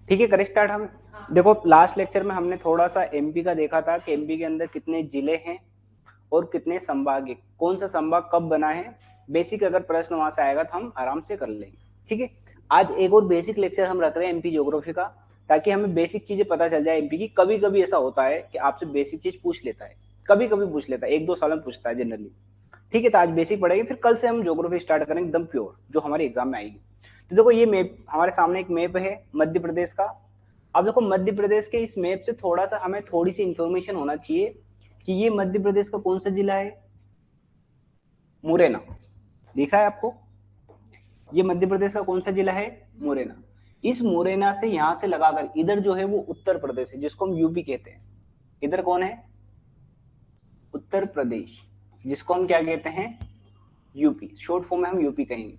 ठीक है, करें स्टार्ट हम। देखो लास्ट लेक्चर में हमने थोड़ा सा एमपी का देखा था कि एमपी के अंदर कितने जिले हैं और कितने संभाग है, कौन सा संभाग कब बना है। बेसिक अगर प्रश्न वहां से आएगा तो हम आराम से कर लेंगे। ठीक है, आज एक और बेसिक लेक्चर हम रख रहे हैं एमपी ज्योग्राफी का, ताकि हमें बेसिक चीजें पता चल जाए एमपी की। कभी कभी ऐसा होता है कि आपसे बेसिक चीज पूछ लेता है, कभी कभी पूछ लेता है, 1-2 साल में पूछता है जनरली। ठीक है, तो आज बेसिक पढ़ेंगे, फिर कल से हम ज्योग्राफी स्टार्ट करेंगे एकदम प्योर, जो हमारे एग्जाम में आएगी। तो देखो ये मैप हमारे सामने, एक मैप है मध्य प्रदेश का। अब देखो मध्य प्रदेश के इस मैप से थोड़ा सा हमें थोड़ी सी इंफॉर्मेशन होना चाहिए कि ये मध्य प्रदेश का कौन सा जिला है। मुरैना दिखा है आपको, ये मध्य प्रदेश का कौन सा जिला है, मुरैना। इस मुरैना से यहां से लगाकर इधर जो है वो उत्तर प्रदेश है, जिसको हम यूपी कहते हैं। इधर कौन है, उत्तर प्रदेश, जिसको हम क्या कहते हैं, यूपी। शॉर्ट फॉर्म में हम यूपी कहेंगे।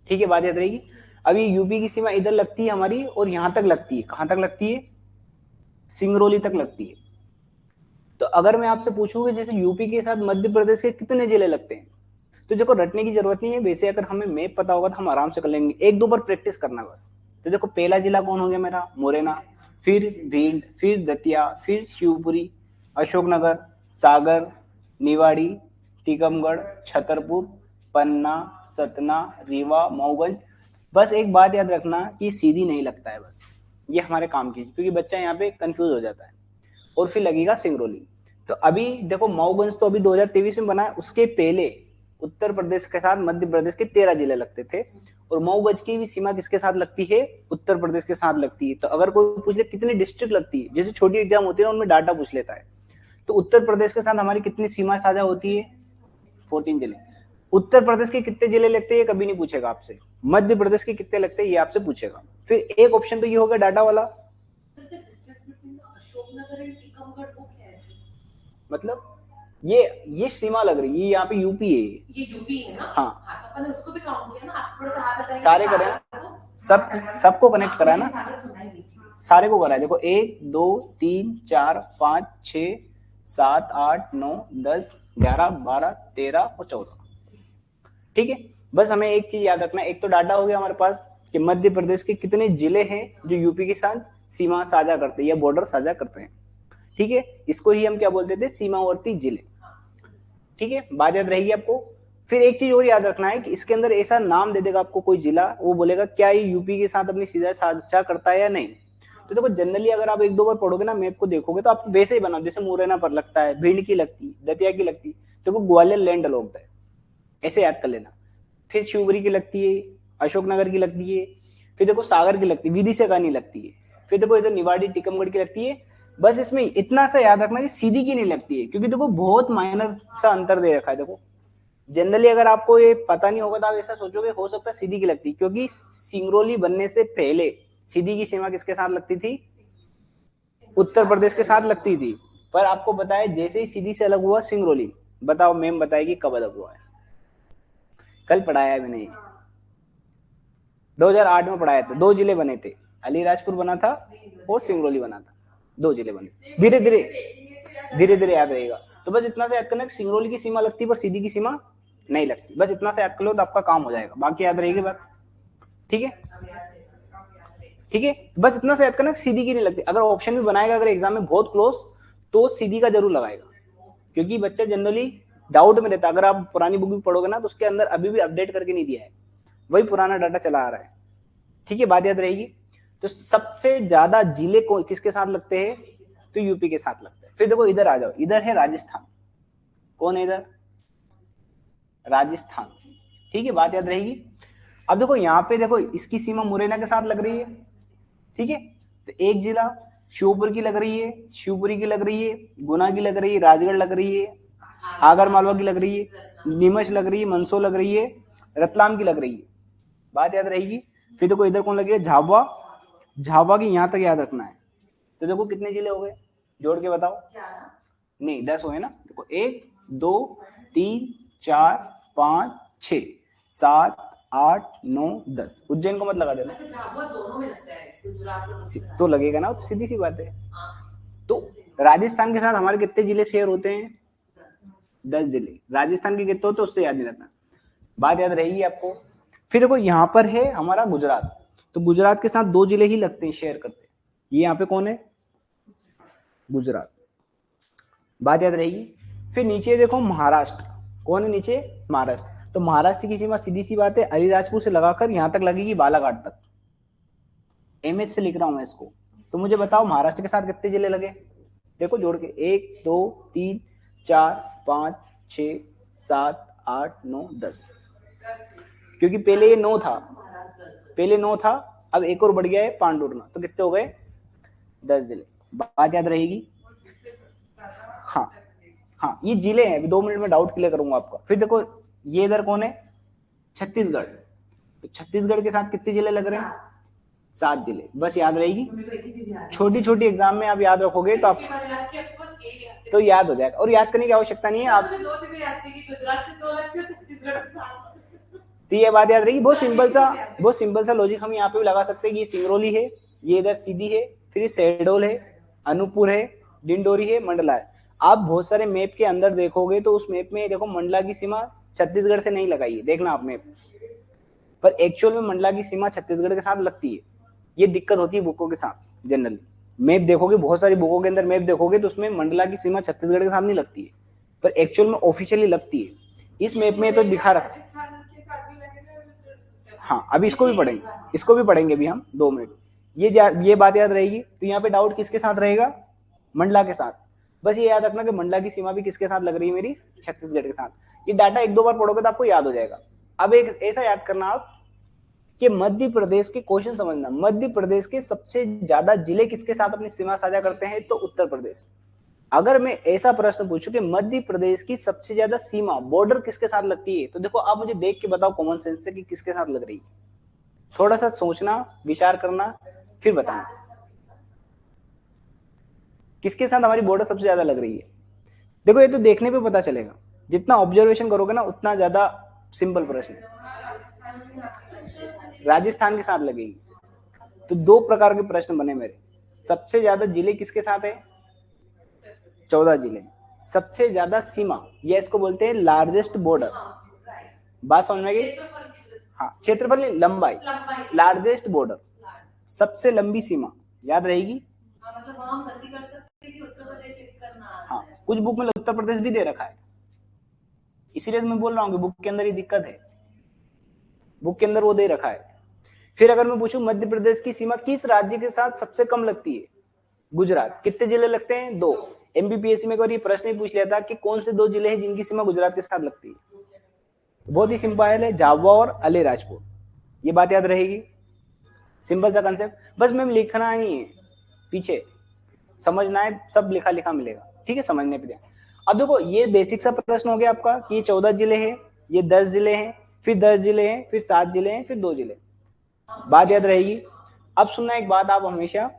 ठीक है, बात याद रहेगी। अब ये यूपी की सीमा इधर लगती है हमारी, और यहां तक लगती है। कहां तक लगती है, सिंगरौली तक लगती है। तो अगर मैं आपसे पूछूंगा जैसे यूपी के साथ मध्य प्रदेश के कितने जिले लगते हैं, तो देखो रटने की जरूरत नहीं है। वैसे अगर हमें मैप पता होगा तो हम आराम से कर लेंगे, 1-2 बार प्रैक्टिस करना बस। तो देखो पहला जिला कौन हो गया मेरा, मुरैना, फिर भिंड, फिर दतिया, फिर शिवपुरी, अशोकनगर, सागर, निवाड़ी, टीकमगढ़, छतरपुर, पन्ना, सतना, रीवा, मऊगंज। बस एक बात याद रखना कि सीधी नहीं लगता है, बस ये हमारे काम की, क्योंकि बच्चा यहाँ पे कंफ्यूज हो जाता है। और फिर लगेगा सिंगरौली। तो अभी देखो मऊगंज तो अभी 2023 में बना है, उसके पहले उत्तर प्रदेश के साथ मध्य प्रदेश के 13 जिले लगते थे। और मऊगंज की भी सीमा किसके साथ लगती है, उत्तर प्रदेश के साथ लगती है। तो अगर कोई पूछ ले कितनी डिस्ट्रिक्ट लगती है, जैसे छोटी एग्जाम होती है ना उनमें डाटा पूछ लेता है, तो उत्तर प्रदेश के साथ हमारी कितनी सीमा साझा होती है, 14 जिले। उत्तर प्रदेश के कितने जिले लगते हैं ये कभी नहीं पूछेगा आपसे, मध्य प्रदेश के कितने लगते हैं ये आपसे पूछेगा। फिर एक ऑप्शन तो ये होगा डाटा वाला, मतलब ये सीमा लग रही है, यहाँ पे यूपी है, ये यूपी है ना। हाँ, तो अपन उसको भी काउंट किया ना, आप थोड़ा सा हाथ बताएंगे, सारे करें ना, सबको कनेक्ट करा है ना, सारे को करा है। देखो 1, 2, 3, 4, 5, 6, 7, 8, 9, 10, 11, 12, 13 और 14। ठीक है, बस हमें एक चीज याद रखना है, एक तो डाटा हो गया हमारे पास कि मध्य प्रदेश के कितने जिले हैं जो यूपी के साथ सीमा साझा करते हैं या बॉर्डर साझा करते हैं। ठीक है, इसको ही हम क्या बोलते थे, सीमावर्ती जिले। ठीक है, बात याद रहेगी आपको। फिर एक चीज और याद रखना है कि इसके अंदर ऐसा नाम दे देगा आपको कोई जिला, वो बोलेगा क्या ये यूपी के साथ अपनी सीधा साझा करता है या नहीं। तो देखो जनरली अगर आप 1-2 बार पढ़ोगे ना, मैप को देखोगे तो आप वैसे ही बनाओ, जैसे मुरैना पर लगता है, भिंड की लगती, दतिया की लगती, देखो ग्वालियर लैंड अलॉक्ड है, ऐसे याद कर लेना। फिर शिवपुरी की लगती है, अशोकनगर की लगती है, फिर देखो सागर की लगती है, विदिशा का नहीं लगती है, फिर देखो इधर निवाड़ी टीकमगढ़ की लगती है। बस इसमें इतना सा याद रखना कि सीधी की नहीं लगती है, क्योंकि देखो बहुत माइनर सा अंतर दे रखा है। देखो जनरली अगर आपको ये पता नहीं होगा तो आप ऐसा सोचोगे हो सकता है सीधी की लगती, क्योंकि सिंगरौली बनने से पहले सीधी की सीमा किसके साथ लगती थी, उत्तर प्रदेश के साथ लगती थी। पर आपको बताया जैसे ही सीधी से अलग हुआ सिंगरौली, बताओ मैम बताएगी कब अलग हुआ है, कल पढ़ाया है मैंने, 2008 में पढ़ाया था। 2 जिले बने थे, अलीराजपुर बना था और सिंगरौली बना था, 2 जिले बने। धीरे धीरे धीरे धीरे याद रहेगा। तो बस इतना से याद करना कि सिंगरौली की सीमा लगती है पर सीधी की सीमा नहीं लगती। बस इतना से याद कर लो तो आपका काम हो जाएगा, बाकी याद रहेगी बात। ठीक है, ठीक है, बस इतना से याद करना कि सीधी की नहीं लगती। अगर ऑप्शन भी बनाएगा अगर एग्जाम में बहुत क्लोज, तो सीधी का जरूर लगाएगा, क्योंकि बच्चा जनरली डाउट में रहता है। अगर आप पुरानी बुक भी पढ़ोगे ना तो उसके अंदर अभी भी अपडेट करके नहीं दिया है, वही पुराना डाटा चला आ रहा है। ठीक है, बात याद रहेगी। तो सबसे ज्यादा जिले को किसके साथ लगते हैं, तो यूपी के साथ लगते हैं। फिर देखो इधर आ जाओ, इधर है राजस्थान। कौन है इधर, राजस्थान। ठीक है, बात याद रहेगी। अब देखो यहाँ पे देखो इसकी सीमा मुरैना के साथ लग रही है। ठीक है, तो एक जिला श्योपुर की लग रही है, शिवपुरी की लग रही है, गुना की लग रही है, राजगढ़ लग रही है, आगर मालवा की लग रही है, नीमच लग रही है, मंदसौर लग रही है, रतलाम की लग रही है। बात याद रहेगी। फिर देखो इधर कौन लगी है, झाबुआ। झाबुआ की यहां तक याद रखना है। तो देखो कितने जिले हो गए, जोड़ के बताओ, नहीं 10 हुए ना। देखो 1, 2, 3, 4, 5, 6, 7, 8, 9, 10। उज्जैन को मत लगा देना, दोनों में लगता है, गुजरात तो लगेगा ना, तो सीधी सी बात है। तो राजस्थान के साथ हमारे कितने जिले शेयर होते हैं, 10 जिले। राजस्थान के कितने होते हैं उससे याद नहीं रखना, बात याद रहेगी आपको। फिर देखो यहाँ पर है हमारा गुजरात। तो गुजरात के साथ 2 जिले ही लगते हैं, शेयर करते हैं। ये यहाँ पे कौन है? गुजरात। बात याद रहेगी। फिर नीचे देखो महाराष्ट्र, कौन है नीचे? महाराष्ट्र। तो महाराष्ट्र की सीमा सीधी सी बात है अलीराजपुर से लगाकर यहां तक लगेगी बालाघाट तक। एमएच से लिख रहा हूं मैं इसको। तो मुझे बताओ महाराष्ट्र के साथ कितने जिले लगे? देखो जोड़ के 1 2 3 4 5 6 7 8 9 10, क्योंकि पहले ये 9 था, पहले 9 था, अब एक और बढ़ गया है पांडुरना, तो कितने हो गए? 10 जिले। बात याद रहेगी। हाँ हाँ, ये जिले हैं, 2 मिनट में डाउट क्लियर करूंगा आपका। फिर देखो ये इधर कौन है? छत्तीसगढ़। तो छत्तीसगढ़ के साथ कितने जिले लग रहे हैं? 7 जिले। बस याद रहेगी, छोटी छोटी एग्जाम में आप याद रखोगे तो आप तो याद हो जाएगा, और याद करने की आवश्यकता नहीं है। आप तो ये बात याद रहेगी। बहुत सिंपल सा लॉजिक हम यहाँ पे भी लगा सकते हैं कि ये सिंगरौली है, ये इधर सीधी है, फिर ये शहडोल है, अनूपपुर है, डिंडोरी है, मंडला है। आप बहुत सारे मैप के अंदर देखोगे तो उस मैप में देखो मंडला की सीमा छत्तीसगढ़ से नहीं लगाई है, देखना आप मैप, पर एक्चुअल में मंडला की सीमा छत्तीसगढ़ के साथ लगती है। ये दिक्कत होती है बुकों के साथ। जनरली मैप देखोगे, बहुत सारी बुकों के अंदर मैप देखोगे तो उसमें मंडला की सीमा छत्तीसगढ़ के साथ नहीं लगती है, पर एक्चुअल में ऑफिशियली लगती है। इस मैप में तो दिखा रखा है। हाँ, अभी इसको भी पढ़ेंगे अभी हम 2 मिनट। ये बात याद रहेगी। तो यहाँ पे डाउट किसके साथ रहेगा? मंडला के साथ। बस ये याद रखना कि मंडला की सीमा भी किसके साथ लग रही है? मेरी छत्तीसगढ़ के साथ। ये डाटा 1-2 बार पढ़ोगे तो आपको याद हो जाएगा। अब एक ऐसा याद करना आप कि मध्य प्रदेश के क्वेश्चन समझना, मध्य प्रदेश के सबसे ज्यादा जिले किसके साथ अपनी सीमा साझा करते हैं? तो उत्तर प्रदेश। अगर मैं ऐसा प्रश्न पूछूं कि मध्य प्रदेश की सबसे ज्यादा सीमा बॉर्डर किसके साथ लगती है, तो देखो आप मुझे देख के बताओ कॉमन सेंस से कि किसके साथ लग रही है। थोड़ा सा सोचना, विचार करना, फिर बताना किसके साथ हमारी बॉर्डर सबसे ज्यादा लग रही है। देखो ये तो देखने पे पता चलेगा, जितना ऑब्जर्वेशन करोगे ना उतना ज्यादा सिंपल प्रश्न है। राजस्थान के साथ लगेगी। तो 2 प्रकार के प्रश्न बने मेरे। सबसे ज्यादा जिले किसके साथ है? 14 जिले। सबसे ज्यादा सीमा, ये इसको बोलते हैं लार्जेस्ट बॉर्डर। बात समझ में गई? हाँ, क्षेत्रफल नहीं, लंबाई। लार्जेस्ट बॉर्डर, सबसे लंबी सीमा याद रहेगी। हाँ, कुछ बुक में उत्तर प्रदेश भी दे रखा है, इसीलिए तो मैं बोल रहा हूँ कि बुक के अंदर ही दिक्कत है, बुक के अंदर वो दे रखा है। फिर अगर मैं पूछूं मध्य प्रदेश की सीमा किस राज्य के साथ सबसे कम लगती है? गुजरात। कितने जिले लगते हैं? 2। एमपीपीएससी में एक बार ये प्रश्न ही पूछ लिया था कि कौन से 2 जिले हैं जिनकी सीमा गुजरात के साथ लगती है। तो बहुत ही सिंपल है, झाबुआ और अलीराजपुर। ये बात याद रहेगी, सिंपल सा कंसेप्ट। बस मैम लिखना नहीं है, पीछे समझना है, सब लिखा लिखा मिलेगा। ठीक है, समझने पे ध्यान। अब देखो ये बेसिक सा प्रश्न हो गया आपका कि ये 14 जिले हैं, ये 10 जिले हैं, फिर 10 जिले हैं, फिर 7 जिले हैं, फिर 2 जिले। बात याद रहेगी। अब सुनना एक बात आप हमेशा,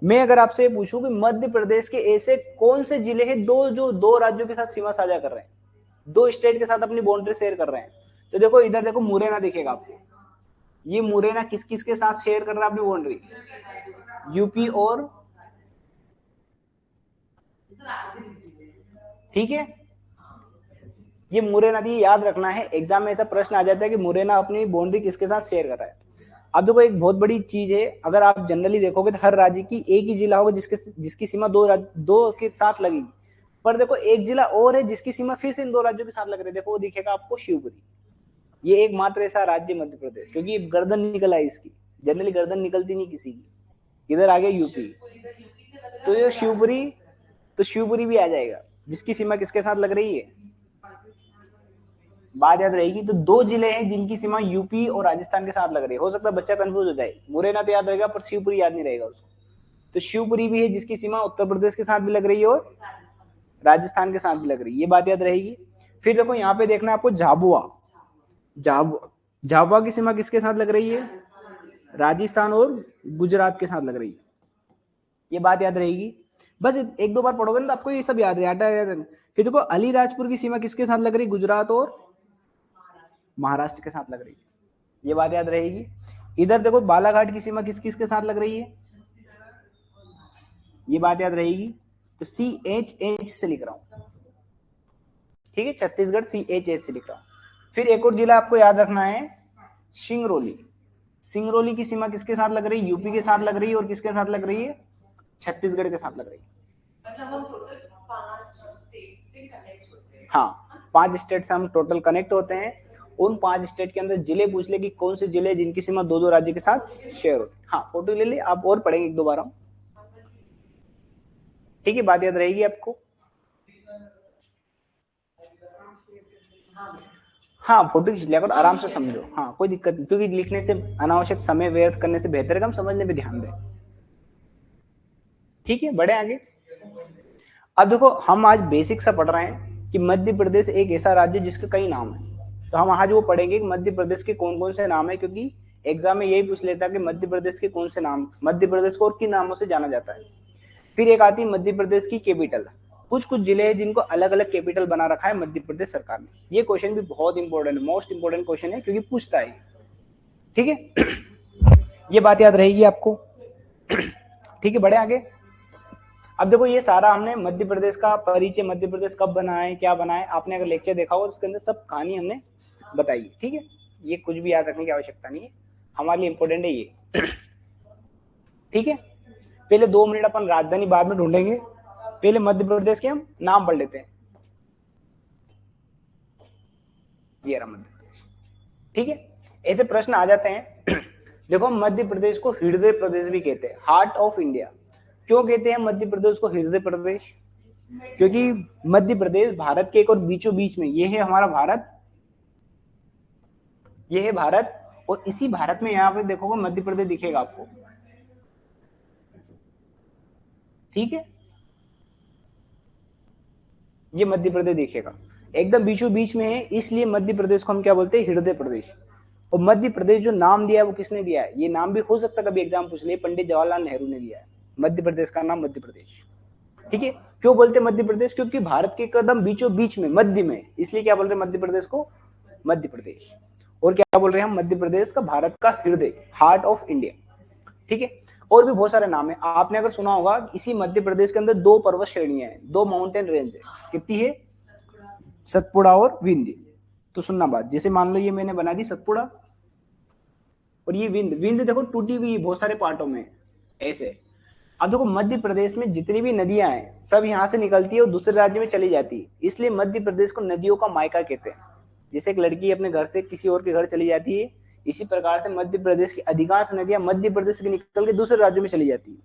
मैं अगर आपसे पूछूं कि मध्य प्रदेश के ऐसे कौन से जिले हैं जो 2 राज्यों के साथ सीमा साझा कर रहे हैं, 2 स्टेट के साथ अपनी बाउंड्री शेयर कर रहे हैं, तो देखो इधर देखो मुरैना दिखेगा आपको। ये मुरैना किस किस के साथ शेयर कर रहा है अपनी बाउंड्री? यूपी और, ठीक है, ये मुरैना थी, याद रखना है। एग्जाम में ऐसा प्रश्न आ जाता है कि मुरैना अपनी बाउंड्री किसके साथ शेयर कर रहा है। अब देखो एक बहुत बड़ी चीज है, अगर आप जनरली देखोगे तो हर राज्य की एक ही जिला होगा जिसकी सीमा 2 के साथ लगेगी, पर देखो एक जिला और है जिसकी सीमा फिर से इन 2 राज्यों के साथ लग रही है। देखो वो दिखेगा आपको शिवपुरी। ये एकमात्र ऐसा राज्य मध्य प्रदेश, क्योंकि गर्दन निकल आई इसकी, जनरली गर्दन निकलती नहीं किसी की। इधर आ गया यूपी, तो ये शिवपुरी भी आ जाएगा जिसकी सीमा किसके साथ लग रही है? बात याद रहेगी। तो 2 जिले हैं जिनकी सीमा यूपी और राजस्थान के साथ लग रही है। हो सकता है बच्चा कंफ्यूज हो जाए, मुरैना तो याद रहेगा पर शिवपुरी याद नहीं रहेगा उसको। तो शिवपुरी भी है जिसकी सीमा उत्तर प्रदेश के साथ भी लग रही है और राजस्थान के साथ भी लग रही है। ये बात याद रहेगी। फिर देखो यहाँ पे देखना आपको झाबुआ। झाबुआ की सीमा किसके साथ लग रही है? राजस्थान और गुजरात के साथ लग रही है। ये बात याद रहेगी। बस 1-2 बार पढ़ोगे ना तो आपको ये सब याद रहेगा। फिर देखो अलीराजपुर की सीमा किसके साथ लग रही है? गुजरात और महाराष्ट्र के साथ लग रही है। ये बात याद रहेगी। इधर देखो बालाघाट की सीमा किस किस के साथ लग रही है? ये बात याद रहेगी। तो CHH से लिख रहा हूं, ठीक है, छत्तीसगढ़ CHH से लिख रहा हूं। फिर एक और जिला आपको याद रखना है, सिंगरौली। सिंगरौली की सीमा किसके साथ लग रही है? यूपी के साथ लग रही है। और किसके साथ लग रही है? छत्तीसगढ़ के साथ लग रही है। मतलब हम टोटल 5 स्टेट से कनेक्ट होते हैं। हाँ, 5 स्टेट से हम टोटल कनेक्ट होते हैं। उन 5 स्टेट के अंदर जिले पूछ ले कि कौन से जिले जिनकी सीमा दो दो राज्य के साथ शेयर होती है। हाँ, फोटो ले ले, आप और पढ़ेंगे एक दो बार हम, ठीक है, बात याद रहेगी आपको। हाँ, फोटो खींच लिया करो, आराम से समझो। हाँ, कोई दिक्कत नहीं, क्योंकि लिखने से अनावश्यक समय व्यर्थ करने से बेहतर है कि हम समझने पे ध्यान दें। ठीक है, बढ़े आगे। अब देखो, हम आज बेसिक सा पढ़ रहे हैं कि मध्य प्रदेश एक ऐसा राज्य जिसके कई नाम है। तो हम आज वो पढ़ेंगे कि मध्य प्रदेश के कौन कौन से नाम है, क्योंकि एग्जाम में यही पूछ लेता है कि मध्य प्रदेश के कौन से नाम, मध्य प्रदेश को और किन नामों से जाना जाता है। फिर एक आती है मध्य प्रदेश की कैपिटल। कुछ कुछ जिले हैं जिनको अलग अलग कैपिटल बना रखा है मध्य प्रदेश सरकार ने। ये क्वेश्चन भी बहुत इंपॉर्टेंट, मोस्ट इंपॉर्टेंट क्वेश्चन है, क्योंकि पूछता है। ठीक है, ये बात याद रहेगी आपको। ठीक है, बढ़े आगे। अब देखो, ये सारा हमने मध्य प्रदेश का परिचय, मध्य प्रदेश कब बना है, क्या बना है, आपने अगर लेक्चर देखा हो तो उसके अंदर सब कहानी हमने बताई है। ठीक है, ये कुछ भी याद रखने की आवश्यकता नहीं है, हमारे लिए इंपॉर्टेंट है ये। ठीक है, पहले 2 मिनट अपन राजधानी बाद में ढूंढेंगे, पहले मध्य प्रदेश के हम नाम पढ़ लेते हैं। ये रहा मध्य प्रदेश। ठीक है, ऐसे प्रश्न आ जाते हैं। देखो, मध्य प्रदेश को हृदय प्रदेश भी कहते हैं, हार्ट ऑफ इंडिया। क्यों कहते हैं मध्य प्रदेश को हृदय प्रदेश? क्योंकि मध्य प्रदेश भारत के एक और बीचों बीच में, ये है हमारा भारत, ये है भारत, और इसी भारत में यहाँ पे देखोगे मध्य प्रदेश दिखेगा आपको। ठीक है, ये मध्य प्रदेश दिखेगा, एकदम बीचों बीच में है, इसलिए मध्य प्रदेश को हम क्या बोलते हैं? हृदय प्रदेश। और मध्य प्रदेश जो नाम दिया है वो किसने दिया है? ये नाम भी हो सकता है कभी एग्जाम पूछ ले, पंडित जवाहरलाल नेहरू ने दिया है मध्य प्रदेश का नाम, मध्य प्रदेश। ठीक है, क्यों बोलते हैं मध्य प्रदेश? क्योंकि भारत के एकदम बीचों बीच में, मध्य में, इसलिए क्या बोल रहे हैं मध्य प्रदेश को? मध्य प्रदेश। और क्या बोल रहे हैं हम? मध्य प्रदेश का भारत का हृदय, हार्ट ऑफ इंडिया। ठीक है, और भी बहुत सारे नाम है। आपने अगर सुना होगा, इसी मध्य प्रदेश के अंदर 2 पर्वत श्रेणियां हैं, 2 माउंटेन रेंज है। कितनी है? सतपुड़ा और विंध्य। तो सुनना बात, जैसे मान लो ये मैंने बना दी सतपुड़ा, और ये विंध्य। विंध्य देखो टूटी हुई बहुत सारे पार्टों में ऐसे। अब देखो, मध्य प्रदेश में जितनी भी नदियां हैं सब यहाँ से निकलती है और दूसरे राज्य में चली जाती है, इसलिए मध्य प्रदेश को नदियों का मायका कहते हैं। जैसे एक लड़की अपने घर से किसी और के घर चली जाती है, इसी प्रकार से मध्य प्रदेश की अधिकांश नदियां मध्य प्रदेश से निकल के दूसरे राज्यों में चली जाती है,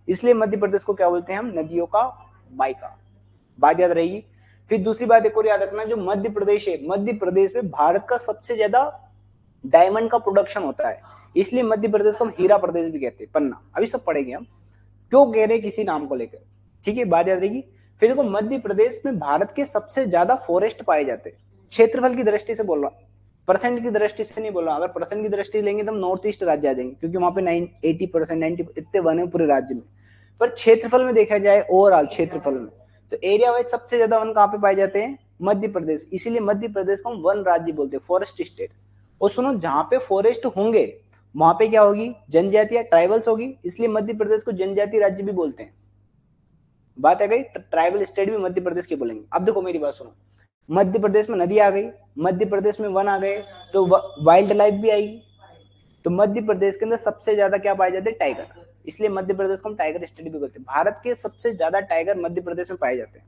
इसलिए मध्य प्रदेश को क्या बोलते हैं हम? नदियों का मायका। बात याद रहेगी। फिर दूसरी बात एक और याद रखना, जो मध्य प्रदेश है, मध्य प्रदेश में भारत का सबसे ज्यादा डायमंड का प्रोडक्शन होता है, इसलिए मध्य प्रदेश को हम हीरा प्रदेश भी कहते हैं। पन्ना, अभी सब पढ़ेंगे हम क्यों कह रहे किसी नाम को लेकर। ठीक है, बात याद रहेगी। फिर देखो, मध्य प्रदेश में भारत के सबसे ज्यादा फॉरेस्ट पाए जाते हैं। क्षेत्रफल की दृष्टि से बोल रहा हूं, परसेंट की दृष्टि से नहीं बोल रहा। अगर परसेंट की दृष्टि लेंगे तो हम नॉर्थ ईस्ट राज्य आ जाएंगे, क्योंकि वहां पे 80% 90 इतने वन है पूरे राज्य में। पर क्षेत्रफल में देखा जाए, ओवरऑल क्षेत्रफल में, तो एरिया वाइज सबसे ज्यादा वन कहाँ पे पाए जाते हैं? मध्य प्रदेश। इसीलिए मध्य प्रदेश को हम वन राज्य बोलते हैं, फॉरेस्ट स्टेट। और सुनो, जहां पे फॉरेस्ट होंगे वहां पे क्या होगी? जनजातियां, ट्राइबल्स होगी, इसलिए मध्य प्रदेश को जनजाति राज्य भी बोलते हैं। बात है गई, ट्राइबल स्टेट भी मध्य प्रदेश के बोलेंगे। अब देखो मेरी बात सुनो, मध्य प्रदेश में नदी आ गई, मध्य प्रदेश में वन आ गए, तो वाइल्ड लाइफ भी आएगी। तो मध्य प्रदेश के अंदर सबसे ज्यादा क्या पाए जाते हैं? टाइगर, इसलिए मध्य प्रदेश को हम टाइगर स्टेट भी बोलते हैं। भारत के सबसे ज्यादा टाइगर मध्य प्रदेश में पाए जाते हैं।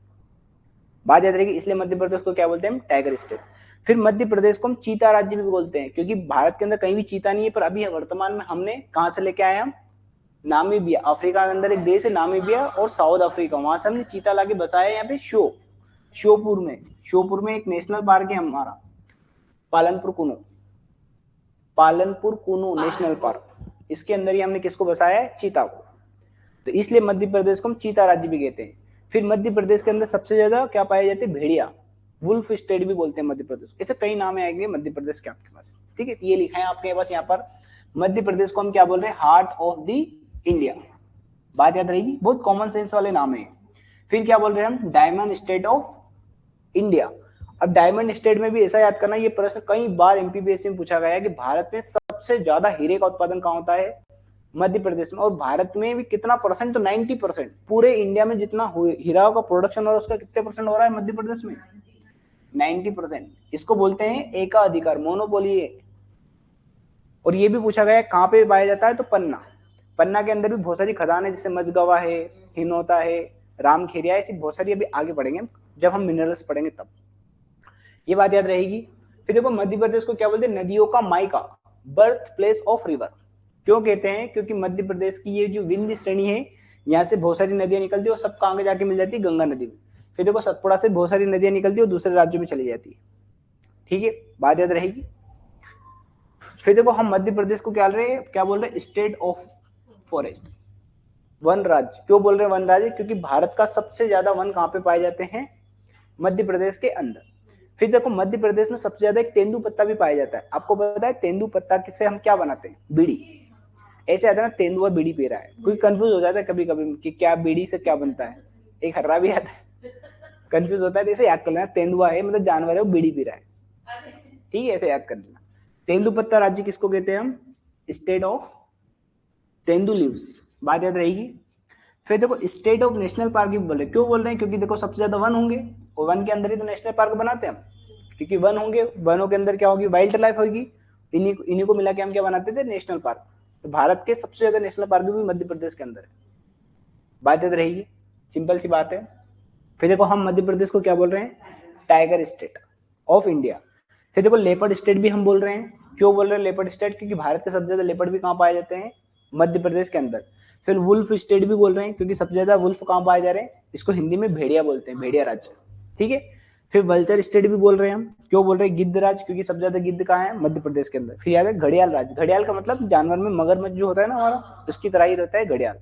बात याद रहेगी, इसलिए मध्य प्रदेश को क्या बोलते हैं हम? Tiger state. फिर मध्य प्रदेश को हम चीता राज्य भी बोलते हैं, क्योंकि भारत के अंदर कहीं भी चीता नहीं है, पर अभी वर्तमान में हमने कहां से लेके आए हम? नामीबिया, अफ्रीका के अंदर एक देश है नामीबिया और साउथ अफ्रीका, वहां से हमने चीता लाके बसाया यहाँ पे श्योपुर में एक नेशनल पार्क है हमारा, पालनपुर कुनो नेशनल पार्क। इसके अंदर ही हमने किसको बसाया है? चीता को। तो इसलिए मध्य प्रदेश को हम चीता राज्य भी कहते हैं। फिर मध्य प्रदेश के अंदर सबसे ज्यादा क्या पाए जाते हैं? भेड़िया, वुल्फ स्टेट भी बोलते हैं मध्य प्रदेश। ऐसे कई नाम आएंगे मध्य प्रदेश के आपके पास। ठीक है, ये लिखा है आपके पास यहाँ पर, मध्य प्रदेश को हम क्या बोल रहे हैं? Heart of the India. बात याद रहेगी, बहुत कॉमन सेंस वाले नाम है। फिर क्या बोल रहे हैं हम? Diamond state of India. अब डायमंड स्टेट में भी ऐसा याद करना, ये प्रश्न कई बार एमपीपीएससी में पूछा गया है कि भारत में सबसे ज्यादा हीरे का उत्पादन कहाँ होता है? मध्य प्रदेश में। और भारत में भी कितना परसेंट? तो 90%। पूरे इंडिया में जितना हीरा का प्रोडक्शन हो रहा है उसका कितने परसेंट हो रहा है मध्य प्रदेश में? 90%। इसको बोलते हैं एकाधिकार, मोनोपोली है। और ये भी पूछा गया है कहाँ पे पाया जाता है, तो पन्ना। पन्ना के अंदर भी बहुत सारी खदान है, जैसे मझगवा है, हिनोता है, रामखेरिया, ऐसी बहुत सारी, अभी आगे पढ़ेंगे हम जब हम मिनरल्स पढ़ेंगे तब, ये बात याद रहेगी। फिर देखो मध्य प्रदेश को क्या बोलते हैं, नदियों का मायका, बर्थ प्लेस ऑफ रिवर। क्यों कहते हैं, क्योंकि मध्य प्रदेश की ये जो विंध्य श्रेणी है, यहाँ से बहुत सारी नदियां निकलती है और सब कहाँ जाके मिल जाती है, गंगा नदी में। फिर देखो सतपुड़ा से बहुत सारी नदियां निकलती है और दूसरे राज्यों में चली जाती है, ठीक है, बात याद रहेगी। फिर देखो हम मध्य प्रदेश को क्या बोल रहे हैं, स्टेट ऑफ फॉरेस्ट, वन राज्य। क्यों बोल रहे हैं वन राज्य, क्योंकि भारत का सबसे ज्यादा वन कहाँ पे पाए जाते हैं, मध्य प्रदेश के अंदर। फिर देखो मध्य प्रदेश में सबसे ज्यादा एक तेंदू पत्ता भी पाया जाता है। आपको पता है तेंदू पत्ता किससे हम क्या बनाते हैं, बीड़ी। ऐसे आता है ना, तेंदुआ बीड़ी पी रहा है, कोई कंफ्यूज हो जाता है कभी कभी कि क्या बीड़ी से क्या बनता है, एक हर्रा भी आता है, कंफ्यूज होता है, तो ऐसे याद कर लेना, तेंदुआ है मतलब जानवर है, वो बीड़ी पी रहा है, ठीक है, ऐसे याद कर लेना। तेंदुपत्ता राज्य किसको कहते हैं हम, स्टेट ऑफ तेंदू लीव्स, बात याद रहेगी। फिर देखो स्टेट ऑफ नेशनल पार्क भी बोल रहे, क्यों बोल रहे हैं, क्योंकि देखो सबसे ज्यादा वन होंगे और वन के अंदर ही तो नेशनल पार्क बनाते हैं हम, क्योंकि वन होंगे, वनों के अंदर क्या होगी, वाइल्ड लाइफ होगी, इन्हीं को मिला के हम क्या बनाते थे, नेशनल पार्क। तो भारत के सबसे ज्यादा नेशनल पार्क भी मध्य प्रदेश के अंदर है, बात याद रहेगी, सिंपल सी बात है। फिर देखो हम मध्य प्रदेश को क्या बोल रहे हैं, टाइगर स्टेट ऑफ इंडिया। फिर देखो लेपर्ड स्टेट भी हम बोल रहे हैं, क्यों बोल रहे हैं लेपर्ड स्टेट, क्योंकि भारत के सबसे ज्यादा लेपर्ड भी कहाँ पाए जाते हैं, मध्य प्रदेश के अंदर। फिर वुल्फ स्टेट भी बोल रहे हैं, क्योंकि सबसे ज्यादा वुल्फ कहाँ पाए जा रहे हैं, इसको हिंदी में भेड़िया बोलते हैं, भेड़िया राज्य, ठीक है। फिर वल्चर स्टेट भी बोल रहे हैं हम, क्यों बोल रहे हैं, गिद्ध राज्य, क्योंकि सबसे ज्यादा गिद्ध कहाँ है, मध्य प्रदेश के अंदर। फिर याद है घड़ियाल राज्य, घड़ियाल का मतलब जानवर में मगरमच्छ जो होता है ना हमारा, उसकी तरह ही रहता है घड़ियाल।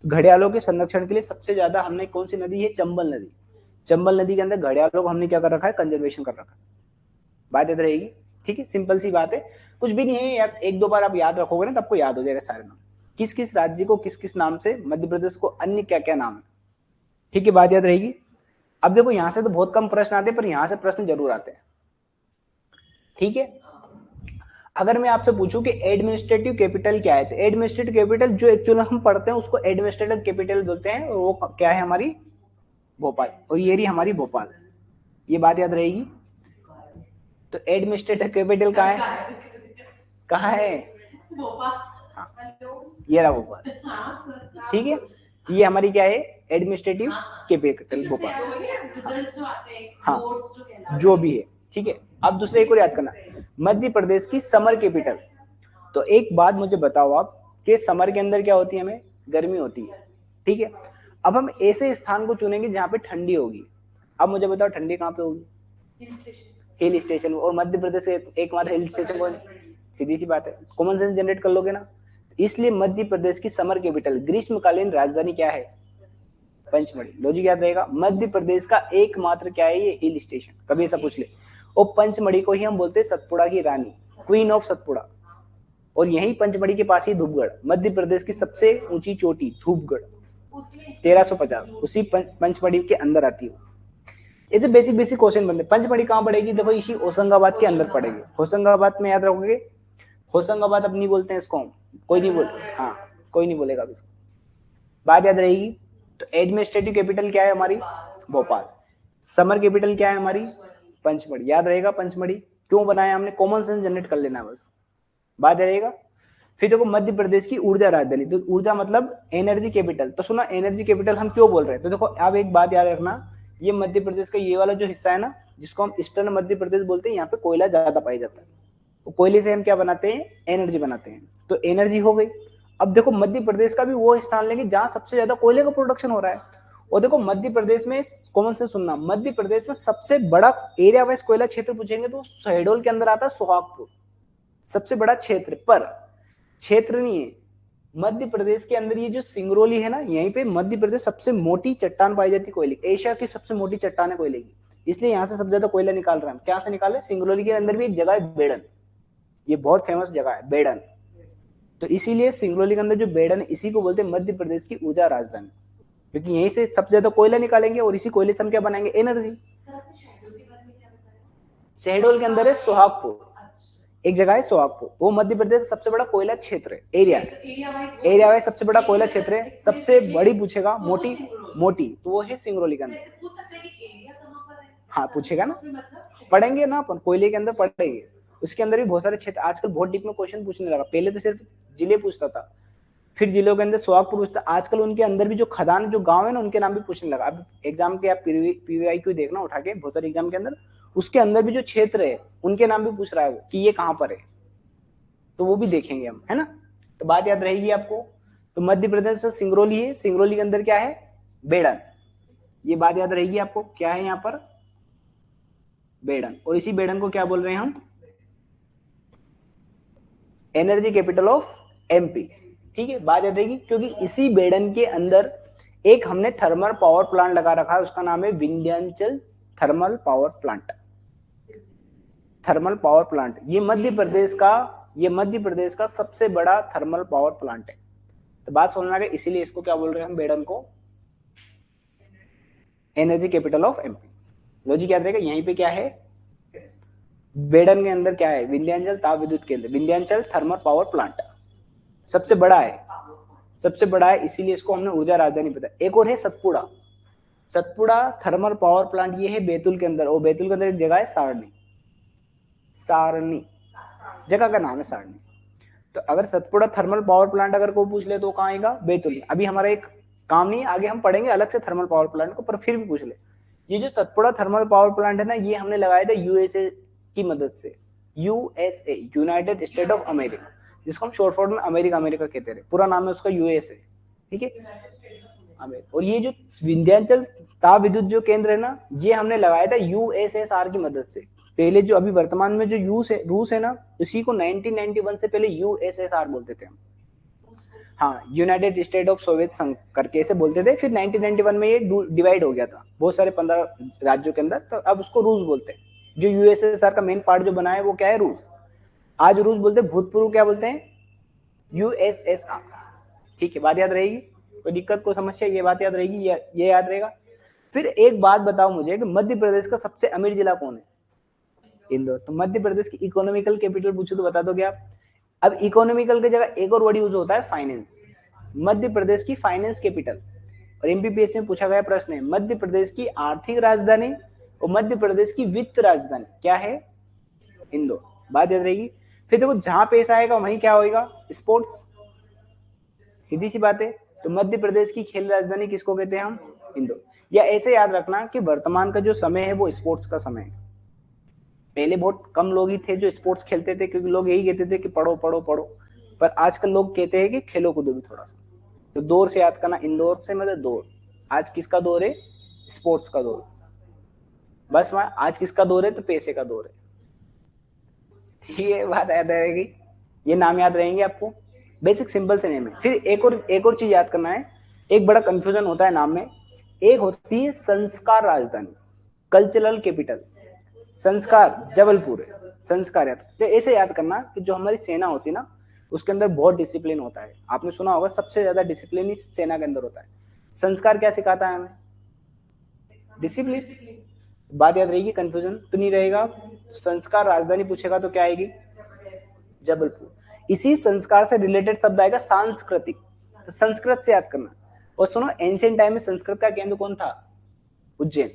घड़ियालों के संरक्षण के लिए सबसे ज्यादा हमने कौन सी नदी है, चंबल नदी। चंबल नदी के अंदर घड़ियालों को हमने क्या कर रखा है, कंजर्वेशन कर रखा है, बात याद रहेगी, ठीक है, सिंपल सी बात है, कुछ भी नहीं है यार, एक दो बार आप याद रखोगे ना तो आपको याद हो जाएगा सारे नाम, किस किस राज्य को किस किस नाम से, मध्य प्रदेश को अन्य क्या क्या नाम है, ठीक है, बात याद रहेगी। अब देखो यहां से तो बहुत कम प्रश्न आते हैं, पर यहां से प्रश्न जरूर आते हैं, ठीक है। अगर मैं आपसे पूछूं कि एडमिनिस्ट्रेटिव कैपिटल क्या है, तो एडमिनिस्ट्रेटिव कैपिटल जो एक्चुअली हम पढ़ते हैं उसको एडमिनिस्ट्रेटिव कैपिटल बोलते हैं, और वो क्या है हमारी, भोपाल, और ये रही हमारी भोपाल, ये बात याद रहेगी। तो एडमिनिस्ट्रेटिव कैपिटल कहाँ है, कहाँ है, हाँ, ये रहा भोपाल, ठीक है, तो ये हमारी क्या है, एडमिनिस्ट्रेटिव कैपिटल भोपाल, हाँ जो भी है, ठीक है। अब दूसरा एक और याद करना, मध्य प्रदेश की समर कैपिटल। तो एक बात मुझे बताओ आप कि समर के अंदर क्या होती है, हमें गर्मी होती है, ठीक है। अब हम ऐसे स्थान को चुनेंगे जहां पे ठंडी होगी। अब मुझे बताओ ठंडी कहाँ पे होगी, हिल स्टेशन। और मध्य प्रदेश से एकमात्र हिल स्टेशन कौन, सीधी सी बात है, कॉमन सेंस जनरेट कर लोगे ना। इसलिए मध्य प्रदेश की समर कैपिटल, ग्रीष्मकालीन राजधानी क्या है, पंचमढ़ी। लॉजिक याद रहेगा, मध्य प्रदेश का एकमात्र क्या है, ये हिल स्टेशन, कभी ऐसा पूछ ले। और पंचमढ़ी को ही हम बोलते हैं सतपुड़ा की रानी, क्वीन ऑफ सतपुड़ा। और यही पंचमढ़ी के पास ही धूपगढ़, मध्य प्रदेश की सबसे ऊंची चोटी धूपगढ़ 1350, उसी पंचमढ़ी के अंदर आती है। ऐसे बेसिक बेसिक क्वेश्चन बनते। पंचमढ़ी कहाँ पड़ेगी, देखो इसी होशंगाबाद के अंदर पड़ेगी। होशंगाबाद में याद रखोगे, होशंगाबाद अपनी बोलते हैं इसको, कोई नहीं बोल, हाँ कोई नहीं बोलेगा इसको, बात याद रहेगी। तो एडमिनिस्ट्रेटिव कैपिटल क्या है हमारी, भोपाल। समर कैपिटल क्या है हमारी, पंचमढ़ी, याद रहेगा पंचमढ़ी क्यों बनाया हमने, कॉमन सेंस जनरेट कर लेना बस, बात रहेगा। फिर देखो मध्य प्रदेश की ऊर्जा राजधानी, तो ऊर्जा मतलब एनर्जी कैपिटल। तो सुना एनर्जी कैपिटल हम क्यों बोल रहे हैं, तो देखो अब एक बात याद रखना, ये मध्य प्रदेश का ये वाला जो हिस्सा है ना, जिसको हम ईस्टर्न मध्य प्रदेश बोलते हैं, यहाँ पे कोयला ज्यादा पाया जाता है। तो कोयले से हम क्या बनाते हैं, एनर्जी बनाते हैं, तो एनर्जी हो गई। अब देखो मध्य प्रदेश का भी वो स्थान लेंगे जहां सबसे ज्यादा कोयले का प्रोडक्शन हो रहा है। और देखो मध्य प्रदेश में, कॉमन से सुनना, मध्य प्रदेश में सबसे बड़ा एरिया वाइज कोयला क्षेत्र पूछेंगे तो शहडोल के अंदर आता है सोहागपुर, सबसे बड़ा क्षेत्र। पर क्षेत्र नहीं है, मध्य प्रदेश के अंदर ये जो सिंगरौली है ना, यहीं पे मध्य प्रदेश सबसे मोटी चट्टान पाई जाती है कोयले, एशिया की सबसे मोटी चट्टान है कोयले की, इसलिए यहाँ से सबसे ज्यादा कोयला निकाल रहे हैं। क्या से निकाले, सिंगरौली के अंदर भी एक जगह है बेड़न, ये बहुत फेमस जगह है बेड़न, तो इसीलिए सिंगरौली के अंदर जो बेड़न है, इसी को बोलते हैं मध्य प्रदेश की ऊर्जा राजधानी, क्योंकि यहीं से सबसे ज्यादा कोयला निकालेंगे और इसी कोयले से हम क्या बनाएंगे, एनर्जी। शहडोल के अंदर है सोहागपुर, एक जगह है सोहागपुर, वो मध्य प्रदेश का सबसे बड़ा कोयला क्षेत्र है, एरिया है, एरिया वाइज सबसे बड़ा कोयला क्षेत्र है। सबसे बड़ी पूछेगा मोटी, मोटी तो वो है सिंगरौली के अंदर। हाँ पूछेगा ना, पढ़ेंगे ना अपन, कोयले के अंदर पढ़ेंगे। उसके अंदर भी बहुत सारे क्षेत्र, आजकल बहुत डीप में क्वेश्चन पूछने लगा, पहले तो सिर्फ जिले पूछता था, फिर जिलों के अंदर सोहागपुर पूछता, आजकल उनके अंदर भी जो खदान जो गांव है ना उनके नाम भी पूछने लगा। अब एग्जाम के आप पीवीआई को देखना उठा के बहुत सारे एग्जाम के अंदर, उसके अंदर भी जो क्षेत्र है उनके नाम भी पूछ रहा है वो कि ये कहां पर है, तो वो भी देखेंगे हम, है ना। तो बात याद रहेगी आपको। तो मध्य प्रदेश में सिंगरौली है, सिंगरौली के अंदर क्या है, बेड़न, ये बात याद रहेगी आपको, क्या है यहाँ पर, बेड़न। और इसी बेड़न को क्या बोल रहे हैं हम, एनर्जी कैपिटल ऑफ एमपी, ठीक है, बात याद रहेगी। क्योंकि इसी बेड़न के अंदर एक हमने थर्मल पावर प्लांट लगा रखा है, उसका नाम है Vindhyachal thermal power plant, thermal power plant. ये मध्य प्रदेश का सबसे बड़ा थर्मल पावर प्लांट है। तो बात समझ में आ गई, इसीलिए इसको क्या बोल रहे हैं हम, बेड़न को energy capital of MP. Logic याद रहेगा। यहीं पे क्या है, बेड़न के अंदर क्या है, विंध्याचल ताप विद्युत केंद्र, विंध्याचल थर्मल पावर प्लांट सबसे बड़ा है, सबसे बड़ा है, इसीलिए इसको हमने ऊर्जा राजधानी बताया। एक और है Satpura, Satpura thermal power plant, ये है बैतूल के अंदर, और बैतूल के अंदर एक जगह है सारणी, सारणी जगह का नाम है सारणी। तो अगर सतपुड़ा थर्मल पावर प्लांट अगर कोई पूछ ले तो कहाँ आएगा, बैतूल में। अभी हमारा एक काम नहीं है, आगे हम पढ़ेंगे अलग से थर्मल पावर प्लांट को, पर फिर भी पूछ ले। ये जो सतपुड़ा थर्मल पावर प्लांट है ना, ये हमने लगाया था यूएसए की मदद से, USA United state of America, जिसको हम शॉर्ट फॉर्म में अमेरिका अमेरिका कहते रहे, पूरा नाम है उसका यूएसए, ठीक है। और ये जो विंध्याचल ताप विद्युत जो केंद्र है ना, ये हमने लगाया था यूएसएसआर की मदद से। पहले जो अभी वर्तमान में जो रूस है ना, उसी को 1991 से पहले यूएसएसआर बोलते थे हम, हाँ, यूनाइटेड स्टेट ऑफ सोवियत संघ करके ऐसे बोलते थे। फिर 1991 में ये डिवाइड हो गया था बहुत सारे 15 राज्यों के अंदर, तो अब उसको रूस बोलते हैं। जो यूएसएसआर का मेन पार्ट जो बना है वो क्या है, रूस। आज रूस बोलते हैं, भूतपूर्व क्या बोलते हैं, यूएसएसआर, ठीक है, बात याद रहेगी। कोई दिक्कत कोई समस्या, ये बात याद रहेगी, ये याद रहेगा। फिर एक बात बताओ मुझे कि मध्य प्रदेश का सबसे अमीर जिला कौन है, इंदौर। तो मध्य प्रदेश की इकोनॉमिकल कैपिटल पूछो तो बता दोगे आप। अब इकोनॉमिकल की जगह एक और वर्ड यूज होता है, फाइनेंस। मध्य प्रदेश की फाइनेंस कैपिटल, और एमपीपीएससी में पूछा गया प्रश्न है, मध्य प्रदेश की आर्थिक राजधानी और मध्य प्रदेश की वित्त राजधानी क्या है, इंदौर, बात याद रहेगी। फिर देखो जहां पैसा आएगा वहीं क्या होगा, स्पोर्ट्स, सीधी सी बात है। तो मध्य प्रदेश की खेल राजधानी किसको कहते हैं हम, इंदौर। या ऐसे याद रखना कि वर्तमान का जो समय है वो स्पोर्ट्स का समय है। पहले बहुत कम लोग ही थे जो स्पोर्ट्स खेलते थे, क्योंकि लोग यही कहते थे कि पढ़ो पढ़ो पढ़ो, पर आजकल लोग कहते हैं कि खेलो कूदो भी थोड़ा सा। तो दौर से याद करना, इंदौर से मतलब दौर, आज किसका दौर है, स्पोर्ट्स का दौर। बस वहां आज किसका दौर है, तो पैसे का दौर है, ठीक है, बात याद रहेगी। ये नाम याद रहेंगे आपको, बेसिक सिंपल से नेम है। फिर एक और चीज याद करना है, एक बड़ा कंफ्यूजन होता है नाम में। एक होती है संस्कार राजधानी, कल्चरल कैपिटल, संस्कार जबलपुर है, संस्कार याद। तो ऐसे याद करना कि जो हमारी सेना होती है ना, उसके अंदर बहुत डिसिप्लिन होता है। आपने सुना होगा सबसे ज्यादा डिसिप्लिन ही सेना के अंदर होता है। संस्कार क्या सिखाता है हमें, डिसिप्लिन, बात याद रहेगी, कंफ्यूजन तो नहीं रहेगा। संस्कार राजधानी पूछेगा तो क्या आएगी, जबलपुर। इसी संस्कार से रिलेटेड शब्द आएगा सांस्कृतिक, तो संस्कृत से याद करना। और सुनो, एंशियंट टाइम में संस्कृत का केंद्र कौन था, उज्जैन,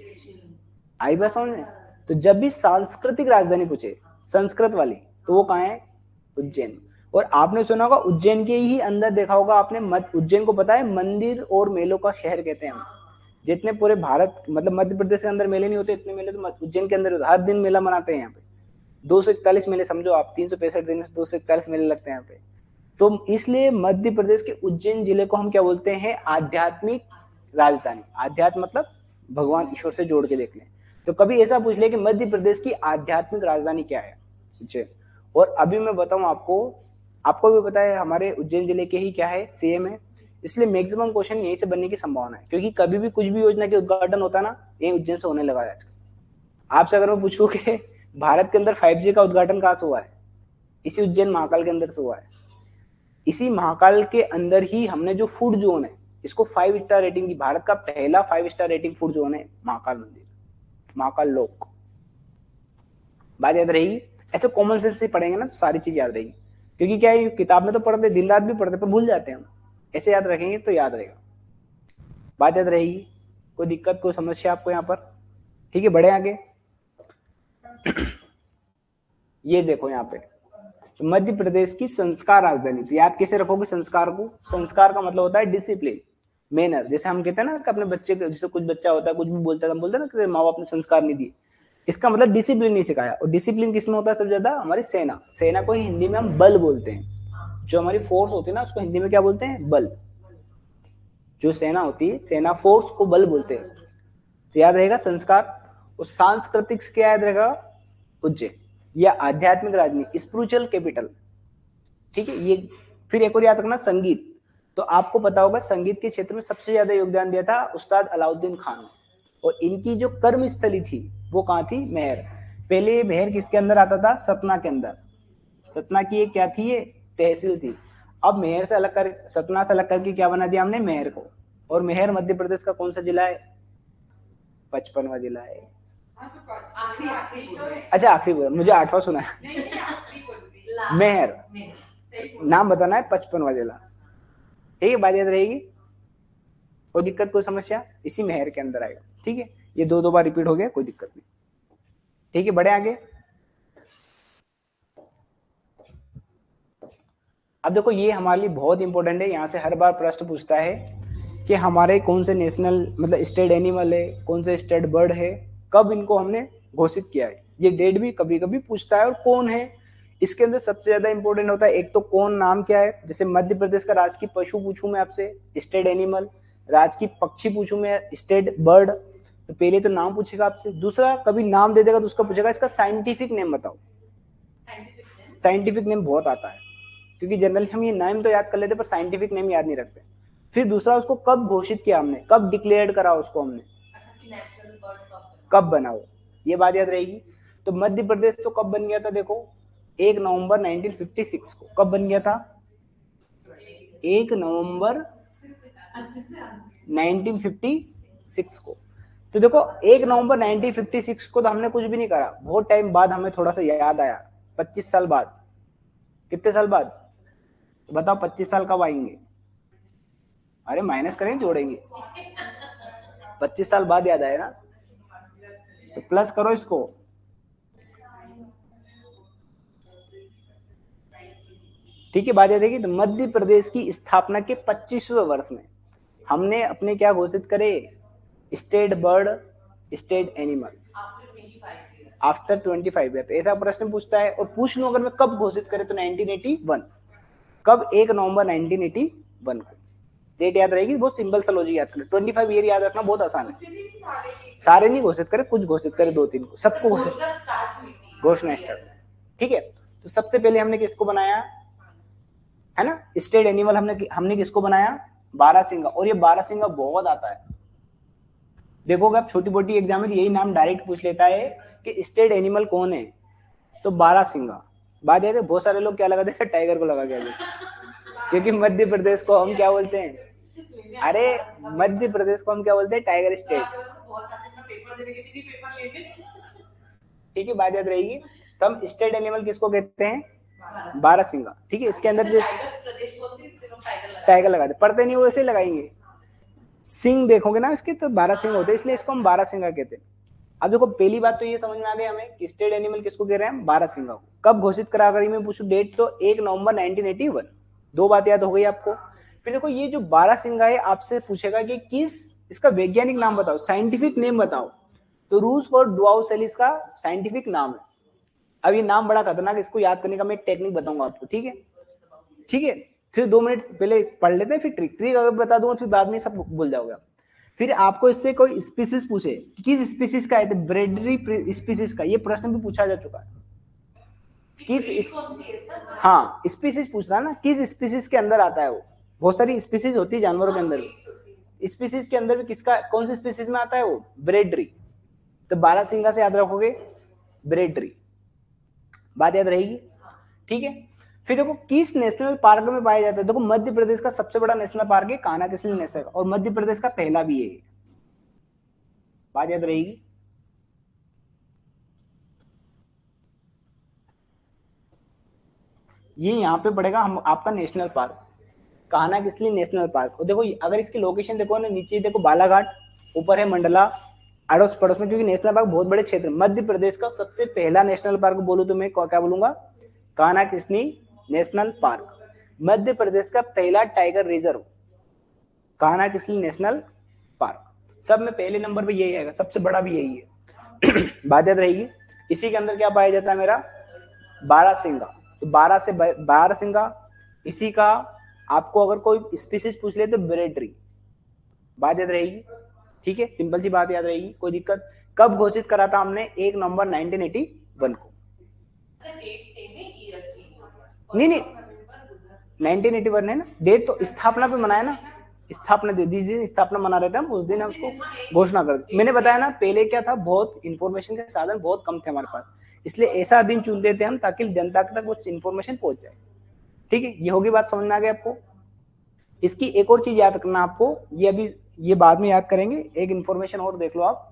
आई बात समझ में। तो जब भी सांस्कृतिक राजधानी पूछे संस्कृत वाली, तो वो कहाँ है, उज्जैन। और आपने सुना होगा उज्जैन के ही अंदर देखा होगा आपने, उज्जैन को पता है मंदिर और मेलों का शहर कहते हैं हम। जितने पूरे भारत मतलब मध्य प्रदेश के अंदर मेले नहीं होते, इतने मेले तो उज्जैन के अंदर होते। हर दिन मेला मनाते हैं यहाँ पे, 241 मेले समझो आप, 365 दिन में 241 मेले लगते हैं यहाँ पे। तो इसलिए मध्य प्रदेश के उज्जैन जिले को हम क्या बोलते हैं, आध्यात्मिक राजधानी। आध्यात्म मतलब भगवान ईश्वर से जोड़ के देख लें। तो कभी ऐसा पूछ ले कि मध्य प्रदेश की आध्यात्मिक राजधानी क्या है, उज्जैन। और अभी मैं बताऊं आपको भी पता है हमारे उज्जैन जिले के ही क्या है, सीएम है। इसलिए मैक्सिमम क्वेश्चन यहीं से बनने की संभावना है, क्योंकि कभी भी कुछ भी योजना के उद्घाटन होता है ना, यही उज्जैन से होने लगा है आजकल। आपसे अगर मैं पूछूं कि भारत के अंदर 5G का उद्घाटन कहां से हुआ है, इसी उज्जैन महाकाल के अंदर से हुआ है। इसी महाकाल के अंदर ही हमने जो फूड जोन है, इसको 5 स्टार रेटिंग दी। भारत का पहला 5 स्टार रेटिंग फूड जोन है महाकाल मंदिर, महाकाल लोक, बात याद रहेगी। ऐसे कॉमन सेंस से पढ़ेंगे ना तो सारी चीज याद रहेगी। क्योंकि क्या है, किताब में तो पढ़ते, दिन रात भी पढ़ते, पर भूल जाते हैं हम। ऐसे याद रखेंगे तो याद रहेगा, बात याद रहेगी। कोई दिक्कत कोई समस्या आपको यहाँ पर, ठीक है, बढ़े आगे। ये देखो यहाँ पे, तो मध्य प्रदेश की संस्कार राजधानी। तो याद कैसे रखोगे संस्कार को? संस्कार का मतलब होता है डिसिप्लिन, मैनर। जैसे हम कहते हैं ना कि अपने बच्चे को, जैसे कुछ बच्चा होता है कुछ भी बोलता है, हम बोलते हैं ना कि माँ बाप ने संस्कार नहीं दिए, इसका मतलब डिसिप्लिन नहीं सिखाया। और डिसिप्लिन किसमें होता है सबसे ज्यादा? हमारी सेना। सेना को हिंदी में हम बल बोलते हैं। जो हमारी फोर्स होती है ना उसको हिंदी में क्या बोलते हैं? बल। जो सेना होती है, सेना फोर्स को बल बोलते हैं। तो याद रहेगा संस्कार। और सांस्कृतिक से क्या याद रहेगा? उज्जैन। या आध्यात्मिक राजधानी, स्पिरिचुअल कैपिटल। ठीक है, ये। फिर एक और याद रखना संगीत। तो आपको पता होगा संगीत के क्षेत्र में सबसे ज्यादा योगदान दिया था उस्ताद अलाउद्दीन खान। और इनकी जो कर्म स्थली थी वो कहाँ थी? मेहर। पहले ये मेहर किसके अंदर आता था? सतना के अंदर। सतना की ये क्या थी? ये तहसील थी। अब मेहर से अलग कर, सतना से अलग करके क्या बना दिया हमने? मेहर को। और मेहर मध्य प्रदेश का कौन सा जिला है? 55वां जिला है। आखिरी आखिरी बोल रहे हैं। अच्छा आखिरी बोला, मुझे 8वां सुना है। नहीं नहीं आखिरी बोल रही थी। मेहर सही बोल नाम बताना है, 55वां जिला। ठीक है, बात याद रहेगी। कोई दिक्कत, कोई समस्या? इसी मेहर के अंदर आएगा। ठीक है, ये दो बार रिपीट हो गया, कोई दिक्कत नहीं। ठीक है, बढ़े आगे। अब देखो ये हमारे लिए बहुत इंपॉर्टेंट है, यहाँ से हर बार प्रश्न पूछता है कि हमारे कौन से नेशनल मतलब स्टेट एनिमल है, कौन से स्टेट बर्ड है, कब इनको हमने घोषित किया है। ये डेट भी कभी कभी पूछता है, और कौन है। इसके अंदर सबसे ज्यादा इंपॉर्टेंट होता है एक तो कौन, नाम क्या है। जैसे मध्य प्रदेश का राजकीय पशु पूछूं मैं आपसे, स्टेट एनिमल। राजकीय पक्षी पूछूं मैं, स्टेट बर्ड। तो पहले तो नाम पूछेगा आपसे। दूसरा, कभी नाम दे देगा तो उसका पूछेगा इसका साइंटिफिक नेम बताओ। साइंटिफिक नेम बहुत आता है, क्योंकि जनरली हम ये नाम तो याद कर लेते पर साइंटिफिक नेम याद नहीं रखते। फिर दूसरा, उसको कब घोषित किया हमने, कब डिक्लेयर करा उसको हमने, कब बना वो, ये बात याद रहेगी। तो मध्य प्रदेश तो कब बन गया था? देखो 1 नवंबर 1956 को। कब बन गया था? 1 नवंबर 1956 को। तो देखो 1 नवंबर 1956 को तो हमने कुछ भी नहीं करा, बहुत टाइम बाद हमें थोड़ा सा याद आया, 25 साल बाद। कितने साल बाद? तो बताओ 25 साल कब आएंगे? अरे माइनस करेंगे जोड़ेंगे? 25 साल बाद याद आया ना, तो प्लस करो इसको। ठीक है, बात याद आएगी। तो मध्य प्रदेश की स्थापना के 25वें वर्ष में हमने अपने क्या घोषित करे? State bird, state animal after 25 year. ऐसा प्रश्न पूछता है। और पूछ लूं अगर मैं कब घोषित करे तो 1981। कब? 1 नवंबर 1981 को। डेट याद रहेगी, बहुत सिंपल सा लॉजिक याद करें। 25 ईयर याद रखना बहुत आसान है। सारे नहीं घोषित करे, कुछ घोषित करे, 2-3 को, सबको घोषणा स्टार्ट। ठीक है, तो सबसे पहले हमने किसको बनाया है ना? स्टेट एनिमल हमने किसको बनाया? बारहसिंगा। और ये बारहसिंगा बहुत आता है, देखोगे आप छोटी मोटी एग्जाम में यही नाम डायरेक्ट पूछ लेता है कि स्टेट एनिमल कौन है, तो बारहसिंगा। बात याद है, बहुत सारे लोग क्या लगा देते हैं? टाइगर को लगा गया, क्योंकि मध्य प्रदेश को हम क्या बोलते हैं? अरे मध्य प्रदेश को हम क्या बोलते हैं? Tiger state. ठीक है, बात याद रहेगी। तो हम स्टेट एनिमल किसको कहते हैं? बारहसिंगा। ठीक है, इसके अंदर जो टाइगर लगाते, पढ़ते नहीं वो ऐसे लगाएंगे। सिंह देखोगे ना इसके, तो 12 सिंह होते हैं, इसलिए इसको हम बारहसिंगा कहते हैं। अब देखो पहली बात तो ये समझ में आ गई हमें कि स्टेट एनिमल किसको कह रहे हैं? बारहसिंगा को। कब घोषित करा? अगर मैं पूछूं डेट तो 1 नवंबर 1981। दो बात याद हो गई आपको। फिर देखो ये जो बारहसिंगा है आपसे पूछेगा कि किस, इसका वैज्ञानिक नाम बताओ, साइंटिफिक नेम बताओ। तो रूस फॉर डुआउसेलिस का साइंटिफिक नाम है। अब ये नाम बड़ा खतरनाक, इसको याद करने का मैं एक टेक्निक बताऊंगा आपको। ठीक है, ठीक है, फिर 2 मिनट पहले पढ़ लेते हैं, फिर ट्रिक अगर बता दूंगा फिर बाद में सब भूल जाओगे। फिर आपको इससे कोई स्पीसीज पूछे कि किस स्पीसीज का है, तो ब्रेडरी स्पीसीज का, ये प्रश्न भी पूछा जा चुका है। किस हाँ स्पीसीज पूछ रहा ना, किस स्पीसीज के अंदर आता है वो। बहुत सारी स्पीसीज होती है जानवरों के अंदर भी, स्पीसीज के अंदर भी किसका, कौन सी स्पीसीज में आता है वो? ब्रेडरी। तो बारहसिंगा से याद रखोगे ब्रेडरी, बात याद रहेगी। ठीक है, फिर देखो किस नेशनल पार्क में पाया जाता है? देखो मध्य प्रदेश का सबसे बड़ा नेशनल पार्क है कान्हा किसली नेशनल, और मध्य प्रदेश का पहला भी है, बात याद रहेगी। ये यहाँ पे पड़ेगा हम आपका national park, Kanha Kisli national park. और देखो अगर इसकी लोकेशन देखो ना, नीचे देखो बालाघाट, ऊपर है मंडला, अड़ोस पड़ोस में, क्योंकि नेशनल पार्क बहुत बड़े क्षेत्र। मध्य प्रदेश का सबसे पहला नेशनल पार्क बोलूं तो मैं क्या बोलूंगा, कान्हा किसली नेशनल पार्क। मध्य प्रदेश का पहला tiger reserve Kanha Kisli national park. सब में पहले नंबर पे यही आएगा, सबसे बड़ा भी यही है। बात याद रहेगी। इसी के अंदर क्या पाया जाता है मेरा, बारहसिंगा। तो 12 से बारहसिंगा। इसी का आपको अगर कोई स्पीसीज पूछ ले तो ब्रेडरी। बात याद रहेगी, ठीक है, सिंपल सी बात याद रहेगी, कोई दिक्कत। कब घोषित करा था हमने, 1 नवंबर 1981 को। नहीं नहीं 1981 है ना, डेट तो स्थापना पे मनाया ना, स्थापना जिस दिन स्थापना मना रहे थे हम उस दिन हम उसको घोषणा कर। मैंने बताया ना पहले क्या था, बहुत इंफॉर्मेशन के साधन बहुत कम थे हमारे पास, इसलिए ऐसा दिन चुनते थे हम ताकि जनता तक वो इंफॉर्मेशन पहुंच जाए। ठीक है, ये होगी बात, समझ में आ गया आपको। इसकी एक और चीज याद रखना आपको, ये अभी ये बाद में याद करेंगे, एक इंफॉर्मेशन और देख लो आप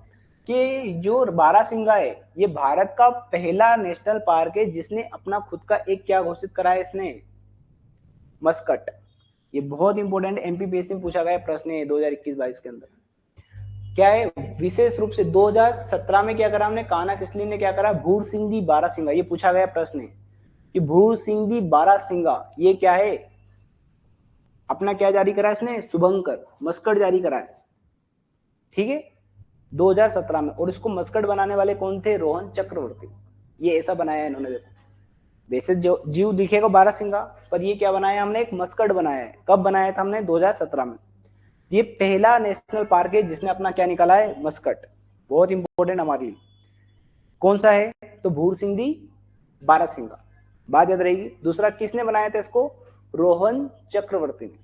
कि जो बारहसिंगा है ये भारत का पहला नेशनल पार्क है जिसने अपना खुद का एक क्या घोषित करा है इसने, मस्कट। ये बहुत इंपॉर्टेंट एमपीपीएससी में पूछा गया प्रश्न है 2021-22 के अंदर। क्या है, विशेष रूप से 2017 में क्या करा हमने, कान्हा किसली ने क्या करा, भूरसिंगी बारहसिंगा। ये पूछा गया प्रश्न है कि भूरसिंगी बारहसिंगा ये क्या है, अपना क्या जारी करा इसने, शुभंकर मस्कट जारी करा है। ठीक है, 2017 में। और इसको मस्कट बनाने वाले कौन थे, रोहन चक्रवर्ती। ये ऐसा बनाया है इन्होंने, देखो वैसे जो जीव दिखेगा बारहसिंगा, पर ये क्या बनाया हमने, एक मस्कट बनाया है। कब बनाया था हमने, 2017 में। ये पहला नेशनल पार्क है जिसने अपना क्या निकाला है, मस्कट। बहुत इंपॉर्टेंट हमारे लिए। कौन सा है, तो भूरसिंगी बारहसिंगा। बात याद रहेगी। दूसरा किसने बनाया था इसको, रोहन चक्रवर्ती ने।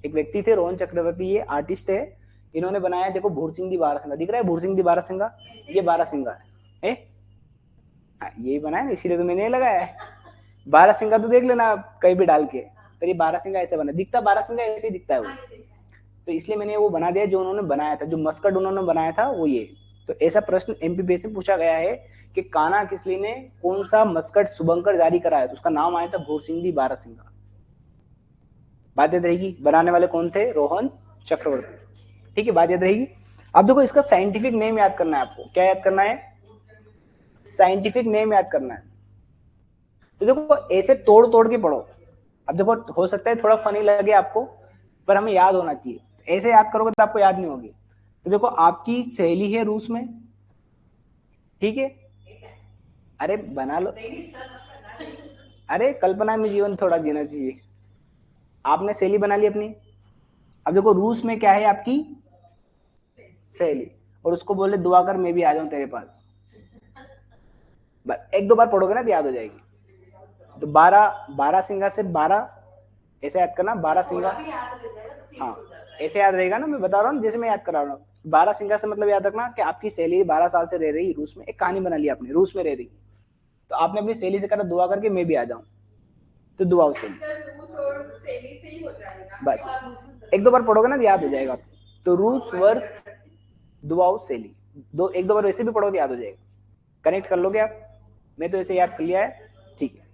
एक व्यक्ति थे रोहन चक्रवर्ती, ये आर्टिस्ट है, इन्होंने बनाया। देखो भूरसिंगी बारहसिंगा दिख रहा है, भूरसिंगी बारहसिंगा, ये बारहसिंगा है। यही बनाया ना, इसीलिए तो मैंने लगाया है। बारहसिंगा तो देख लेना कहीं भी डाल के, पर ये बारहसिंगा ऐसे बना दिखता, बारहसिंगा ऐसे ही दिखता है वो, तो इसलिए मैंने वो बना दिया जो उन्होंने बनाया था, जो मस्कट उन्होंने बनाया था वो ये। तो ऐसा प्रश्न एमपीपीएससी में पूछा गया है कि कान्हा किसली ने कौन सा मस्कट शुभंकर जारी कराया, तो उसका नाम आया था भूरसिंगी बारहसिंगा। बात याद रहेगी, बनाने वाले कौन थे, रोहन चक्रवर्ती। ठीक है, बात याद रहेगी। अब देखो इसका साइंटिफिक नेम याद करना है आपको, क्या याद करना है, साइंटिफिक नेम याद करना है। तो देखो ऐसे तोड़ तोड़ के पढ़ो। अब देखो हो सकता है थोड़ा फनी लगे आपको, पर हमें याद होना चाहिए। ऐसे याद करोगे तो आपको याद नहीं होगी। तो देखो आपकी सहेली है रूस में, ठीक है, अरे बना लो, अरे कल्पना में जीवन थोड़ा जीना चाहिए। आपने सहेली बना ली अपनी। अब देखो रूस में क्या है आपकी सहेली, और उसको बोले दुआ कर मैं भी आ जाऊं तेरे पास। बस एक दो बार पढ़ोगे ना तो याद हो जाएगी। तो बारहसिंगा से 12 ऐसे याद करना, बारहसिंगा। हाँ ऐसे याद रहेगा ना, मैं बता रहा हूँ जैसे मैं याद करा रहा हूँ। बारहसिंगा से मतलब याद रखना कि आपकी सहेली 12 साल से रह रही रूस में, एक कहानी बना ली आपने, रूस में रह रही, तो आपने अपनी सहेली से कहा दुआ करके मैं भी आ जाऊं, तो दुआ उससे बस एक दो बार पढ़ोगे ना तो याद हो जाएगा। तो रूस वर्ष दुआओ सहेली, एक दो बार वैसे भी पढ़ोगे याद हो जाएगा। कनेक्ट कर लोगे आप, मैं तो ऐसे याद कर लिया है। ठीक है,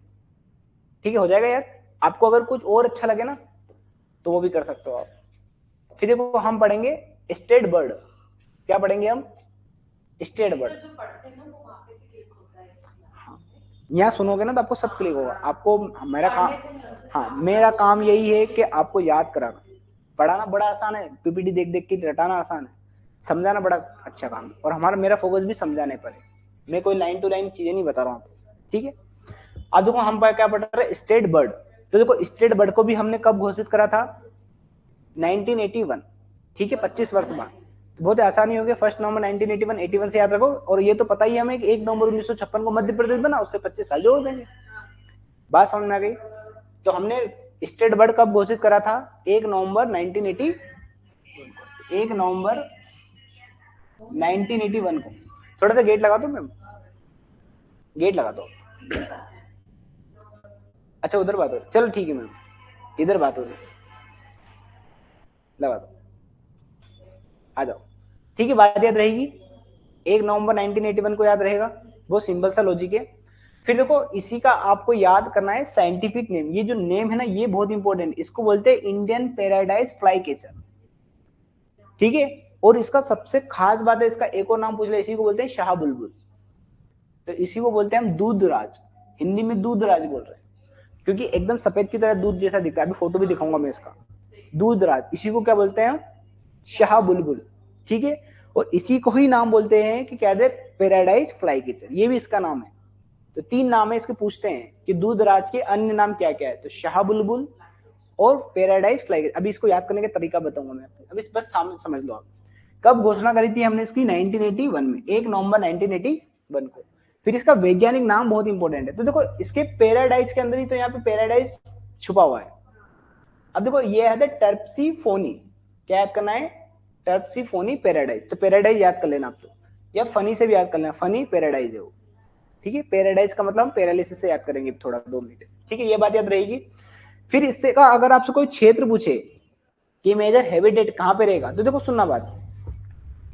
ठीक है, हो जाएगा याद। आपको अगर कुछ और अच्छा लगे ना तो वो भी कर सकते हो आप। फिर देखो हम पढ़ेंगे स्टेट बर्ड। क्या पढ़ेंगे हम, स्टेट बर्ड। यहाँ सुनोगे ना तो आपको सब क्लिक होगा। आपको मेरा काम, हाँ मेरा काम यही है कि आपको याद कराना। पढ़ाना बड़ा आसान है, पीपीटी देख देख के रटाना आसान है, समझाना बड़ा अच्छा काम है। और हमारा मेरा फोकस भी समझाने पर है, मैं कोई लाइन टू लाइन चीजें नहीं बता रहा हूँ आपको। ठीक है, अब देखो हम क्या पढ़ रहे हैं, स्टेट बर्ड। तो देखो स्टेट बर्ड को भी हमने कब घोषित करा था, 1981। ठीक है, 25 वर्ष बाद। तो बहुत आसानी हो गया, 1 नवंबर 1981, 81 से याद रखो। और ये तो पता ही हमें कि 1 नवंबर 1956 को मध्य प्रदेश बना, उससे 25 साल जोड़ देंगे। बात समझ में आ गई। तो हमने स्टेट बर्ड कब घोषित करा था, 1 नवंबर 1981 को। थोड़ा सा गेट लगा दो मैम, गेट लगा दो। अच्छा उधर बात हो रही, चलो ठीक है मैम, इधर बात हो रही, लगा दो, आ जाओ। ठीक है, बात याद रहेगी। 1 नवंबर 1981 को याद रहेगा, वो सिंपल सा लॉजिक है। फिर देखो इसी का आपको याद करना है साइंटिफिक नेम। ये जो नेम है ना ये बहुत इंपॉर्टेंट, इसको बोलते हैं इंडियन पैराडाइज फ्लाई कैचर। ठीक है, और इसका सबसे खास बात है, इसका एक और नाम पूछ ले, इसी को बोलते हैं शाह बुलबुल। तो इसी को बोलते हैं हम दूधराज, हिंदी में दूधराज बोल रहे हैं, क्योंकि एकदम सफेद की तरह दूध जैसा दिखता है। अभी फोटो भी दिखाऊंगा मैं इसका। दूधराज, इसी को क्या बोलते हैं हम? शाह बुलबुल। ठीक है, और इसी को ही नाम बोलते हैं कि क्या है, पैराडाइज फ्लाई किचर, ये भी इसका नाम है। तो 3 नाम है इसके, पूछते हैं कि दूधराज के अन्य नाम क्या क्या है, तो शाह बुलबुल और पैराडाइज फ्लाई। अभी इसको याद करने का तरीका बताऊंगा मैं, अभी बस सामने समझ लो आप। कब घोषणा करी थी हमने इसकी? 1981 में, 1 नवंबर 1981 को। फिर इसका वैज्ञानिक नाम बहुत इंपॉर्टेंट है। तो देखो इसके पैराडाइज के अंदर ही तो यहाँ पे पैराडाइज छुपा हुआ है। अब देखो ये है टर्पसीफोनी, क्या याद करना है? टर्पसीफोनी पैराडाइज। तो पैराडाइज याद कर लेना आप, तो या फनी से भी याद कर लेना, फनी पैराडाइज है वो। ठीक है, पैराडाइज का मतलब पैरालिसिस से याद करेंगे थोड़ा 2 मिनट। ठीक है, ये बात याद रहेगी। फिर इससे का अगर आपसे कोई क्षेत्र पूछे कि मेजर हैबिटेट कहाँ पे रहेगा, तो देखो सुनना बात,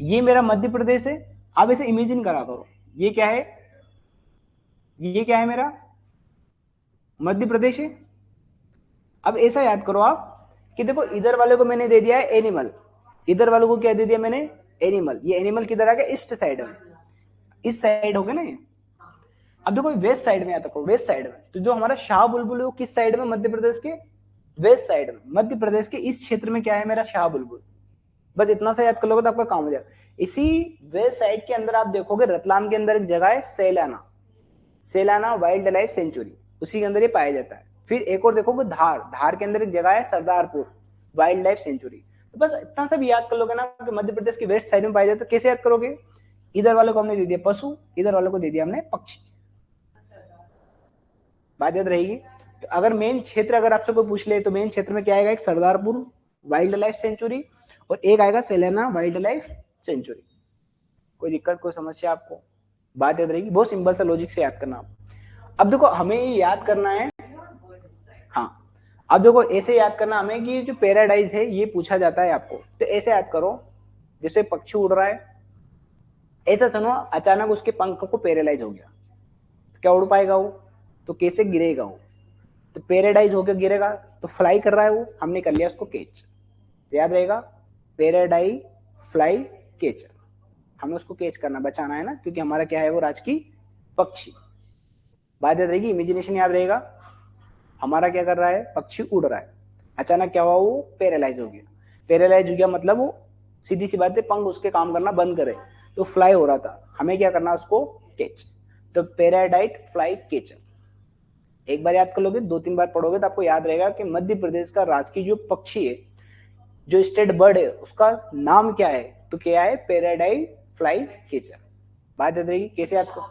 ये मेरा मध्य प्रदेश है, आप इसे इमेजिन करा करो, ये क्या है? ये क्या है? मेरा मध्य प्रदेश है। अब ऐसा याद करो आप कि देखो इधर वाले को मैंने दे दिया है एनिमल, इधर वालों को क्या दे दिया मैंने? एनिमल। ये एनिमल किधर आ गया? ईस्ट साइड में, इस साइड हो गया ना ये। अब देखो वेस्ट साइड में याद रखो, वेस्ट साइड में। तो जो हमारा शाह बुलबुल है वो किस साइड में? मध्य प्रदेश के वेस्ट साइड में। मध्य प्रदेश के इस क्षेत्र में क्या है मेरा? शाह बुलबुल। बस इतना सा याद कर लोगे तो आपका काम हो जाएगा। इसी वेस्ट साइड के अंदर आप देखोगे रतलाम के अंदर एक जगह है Sailana, Sailana wild life sanctuary, उसी के अंदर ये पाया जाता है। फिर एक और देखोगे धार, धार के अंदर एक जगह है सरदारपुर वाइल्ड लाइफ सेंचुरी। तो बस इतना सा भी याद कर लोगे ना कि मध्य प्रदेश के वेस्ट साइड में पाया जाता है। कैसे याद करोगे? इधर वाले को हमने दे दिया पशु, इधर वाले को दे दिया हमने पक्षी। बात याद रहेगी। तो अगर मेन क्षेत्र अगर आपसे कोई पूछ ले तो मेन क्षेत्र में क्या आएगा? एक सरदारपुर वाइल्ड लाइफ सेंचुरी और एक आएगा सैलाना वाइल्ड लाइफ सेंचुरी। कोई दिक्कत, कोई समस्या आपको? बात याद रहेगी, बहुत सिंपल सा लॉजिक से याद करना आप। अब देखो हमें ये याद करना है, हाँ अब देखो ऐसे याद करना हमें कि जो पैराडाइज है ये पूछा जाता है आपको, तो ऐसे याद करो जैसे पक्षी उड़ रहा है, ऐसा सुनो अचानक उसके पंख को पैरालाइज हो गया, तो क्या उड़ पाएगा वो? तो कैसे गिरेगा वो? तो पैराडाइज होकर गिरेगा, तो फ्लाई कर रहा है वो, हमने कर लिया उसको कैच। तो याद रहेगा पैराडाइज फ्लाई कैचर, हमें उसको कैच करना, बचाना है ना, क्योंकि हमारा क्या है वो राजकीय पक्षी। बात याद रहेगी, इमेजिनेशन याद रहेगा। हमारा क्या कर रहा है? पक्षी उड़ रहा है, अचानक क्या हुआ? वो पैरालाइज हो गया। पैरालाइज हो गया मतलब वो सीधी सी बात है पंख उसके काम करना बंद करे, तो फ्लाई हो रहा था, हमें क्या करना? उसको कैच। तो पैराडाइट फ्लाई कैचर। एक बार याद कर लोगे, 2-3 बार पढ़ोगे तो आपको याद रहेगा कि मध्य प्रदेश का राजकीय जो पक्षी है, जो स्टेट बर्ड है, उसका नाम क्या है? तो क्या है? पैराडाइट फ्लाई कैचर। बात याद रहेगी। कैसे याद करो?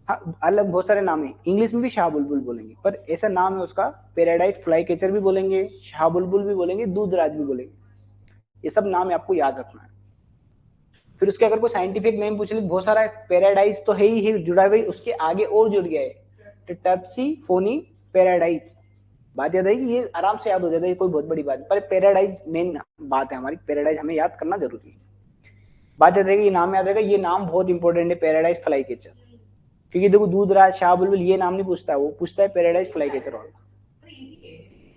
हाँ अलग बहुत सारे नाम है, इंग्लिश में भी शाह बुलबुल बोलेंगे, पर ऐसा नाम है उसका, पैराडाइट फ्लाई कैचर भी बोलेंगे, शाह बुलबुल भी बोलेंगे, दूधराज भी बोलेंगे। ये सब नाम है आपको याद रखना है। फिर उसके अगर कोई साइंटिफिक नेम पूछ ले, बहुत सारा है, पैराडाइज तो है ही है जुड़ा हुआ, उसके आगे और जुड़ गया है, तो टर्पसीफोनी पैराडाइज। बात याद है कि ये आराम से याद हो जाता है, कोई बहुत बड़ी बात, पर पैराडाइज मेन बात है हमारी, पैराडाइज हमें याद करना जरूरी है। बात याद रहेगी, ये नाम याद रहेगा, ये नाम बहुत इंपॉर्टेंट है पैराडाइज फ्लाई कैचर, क्योंकि देखो दूधराज शाह बुलबुल ये नाम नहीं पूछता है, वो पूछता है पैराडाइज फ्लाई कैचर वाला।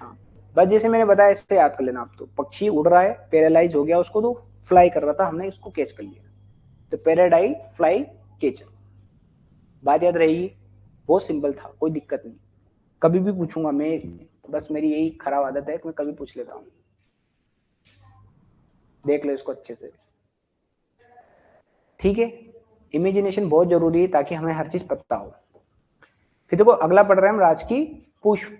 हाँ बस जैसे मैंने बताया इससे याद कर लेना आप। तो पक्षी उड़ रहा है, पैरालाइज हो गया उसको, तो फ्लाई कर रहा था, हमने उसको कैच कर लिया, तो पैराडाइज फ्लाई कैचर। बात याद रहेगी, बहुत सिंपल था, कोई दिक्कत नहीं। कभी भी पूछूंगा मैं, बस मेरी यही खराब आदत है कि मैं कभी पूछ लेता हूँ। देख लो इसको अच्छे से, ठीक है। इमेजिनेशन बहुत जरूरी है ताकि हमें हर चीज पता हो। फिर देखो अगला पढ़ रहे हैं हम राजकीय पुष्प,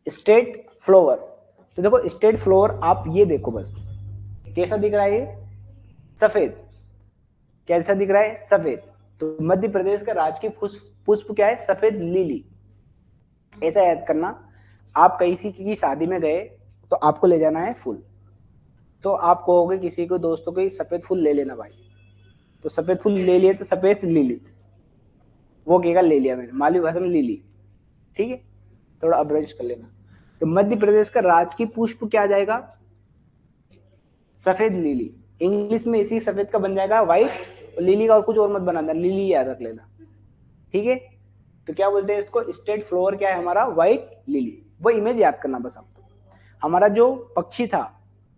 स्टेट फ्लावर। तो देखो स्टेट फ्लावर आप ये देखो बस, कैसा दिख रहा है ये? सफेद। कैसा दिख रहा है? सफेद। तो मध्य प्रदेश का राजकीय पुष्प क्या है? सफेद लिली। ऐसा याद करना, आप किसी की शादी में गए तो आपको ले जाना है फूल, तो आप कहोगे किसी को दोस्तों को सफेद फूल ले लेना भाई, तो सफेद फूल ले लिए तो सफेद लिली, वो कहेगा ले लिया मैंने, मालवी भाषा में लिली। ठीक है, थोड़ा अब्रेज कर लेना। तो मध्य प्रदेश का राजकीय पुष्प क्या आ जाएगा? सफेद लिली। इंग्लिश में इसी सफेद का बन जाएगा व्हाइट, और लिली का और कुछ और मत बनाना, लिली याद रख लेना। ठीक है, तो क्या बोलते हैं इसको? स्टेट फ्लावर क्या है हमारा? White lily. वो इमेज याद करना बस आपको। हमारा जो पक्षी था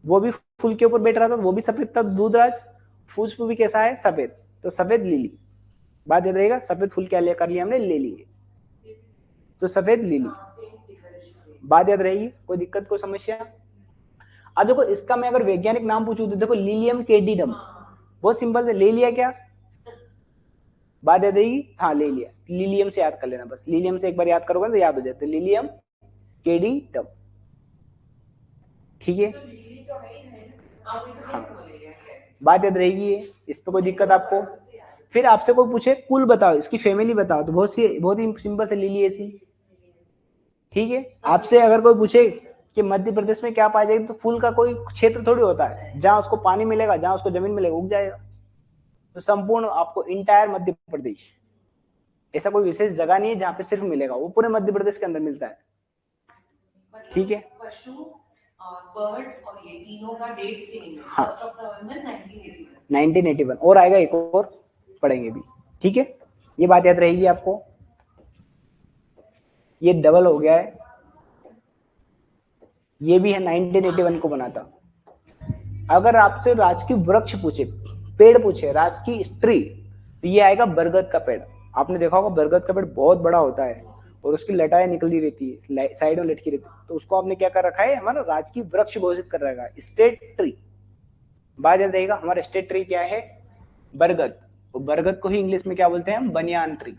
वो भी फूल के ऊपर बैठ रहा था, वो भी सफेद था, दूधराज। पुष्प भी कैसा है, सफेद, तो सफेद लिली। बात याद रहेगा, सफेद फूल क्या लिया, कर लिया हमने, ले लिए, तो सफेद लिली। बात याद रहेगी, कोई दिक्कत, कोई समस्या? अब देखो इसका मैं अगर वैज्ञानिक नाम पूछूं तो देखो लिलियम कैडिडम, बहुत सिंपल है, ले लिया क्या? बात याद रहेगी, हाँ ले लिया। लिलियम से याद कर लेना बस, लिलियम से एक बार याद करोगे तो याद हो जाता है, लिलियम कैडिडम। ठीक है, हाँ बात याद रहेगी, इस पे कोई दिक्कत आपको? फिर आपसे कोई पूछे कुल बताओ, इसकी फैमिली बताओ, तो बहुत ही सिंपल से लिलिएसी। ठीक है, आपसे अगर कोई पूछे कि मध्य प्रदेश में क्या पाया जाएगा, तो फूल का कोई क्षेत्र थोड़ी होता है, जहां उसको पानी मिलेगा, जहां उसको जमीन मिलेगा उग जाएगा। तो संपूर्ण आपको इंटायर मध्य प्रदेश, ऐसा कोई विशेष जगह नहीं है जहां पे सिर्फ मिलेगा, वो पूरे मध्य प्रदेश के अंदर मिलता है। ठीक है, पशु बर्ड और ये तीनों का डेट सेम है, हाँ 1 नवंबर 1981। 1981 और आएगा, एक और पढ़ेंगे भी। ठीक है, ये बात याद रहेगी आपको, ये डबल हो गया है, ये भी है 1981 को बना था। अगर आपसे राजकीय वृक्ष पूछे, पेड़ पूछे, राजकीय ट्री, तो ये आएगा बरगद का पेड़। आपने देखा होगा बरगद का पेड़ बहुत बड़ा होता है और उसकी लटाएं निकलती रहती है, साइड में लटकी रहती है, तो उसको आपने क्या कर रखा है, हमारा राजकीय वृक्ष घोषित कर रखा है, स्टेट ट्री। बात याद रहेगा, हमारा स्टेट ट्री क्या है, बरगद। और बरगद को ही इंग्लिश में क्या बोलते हैं हम, बनियान ट्री।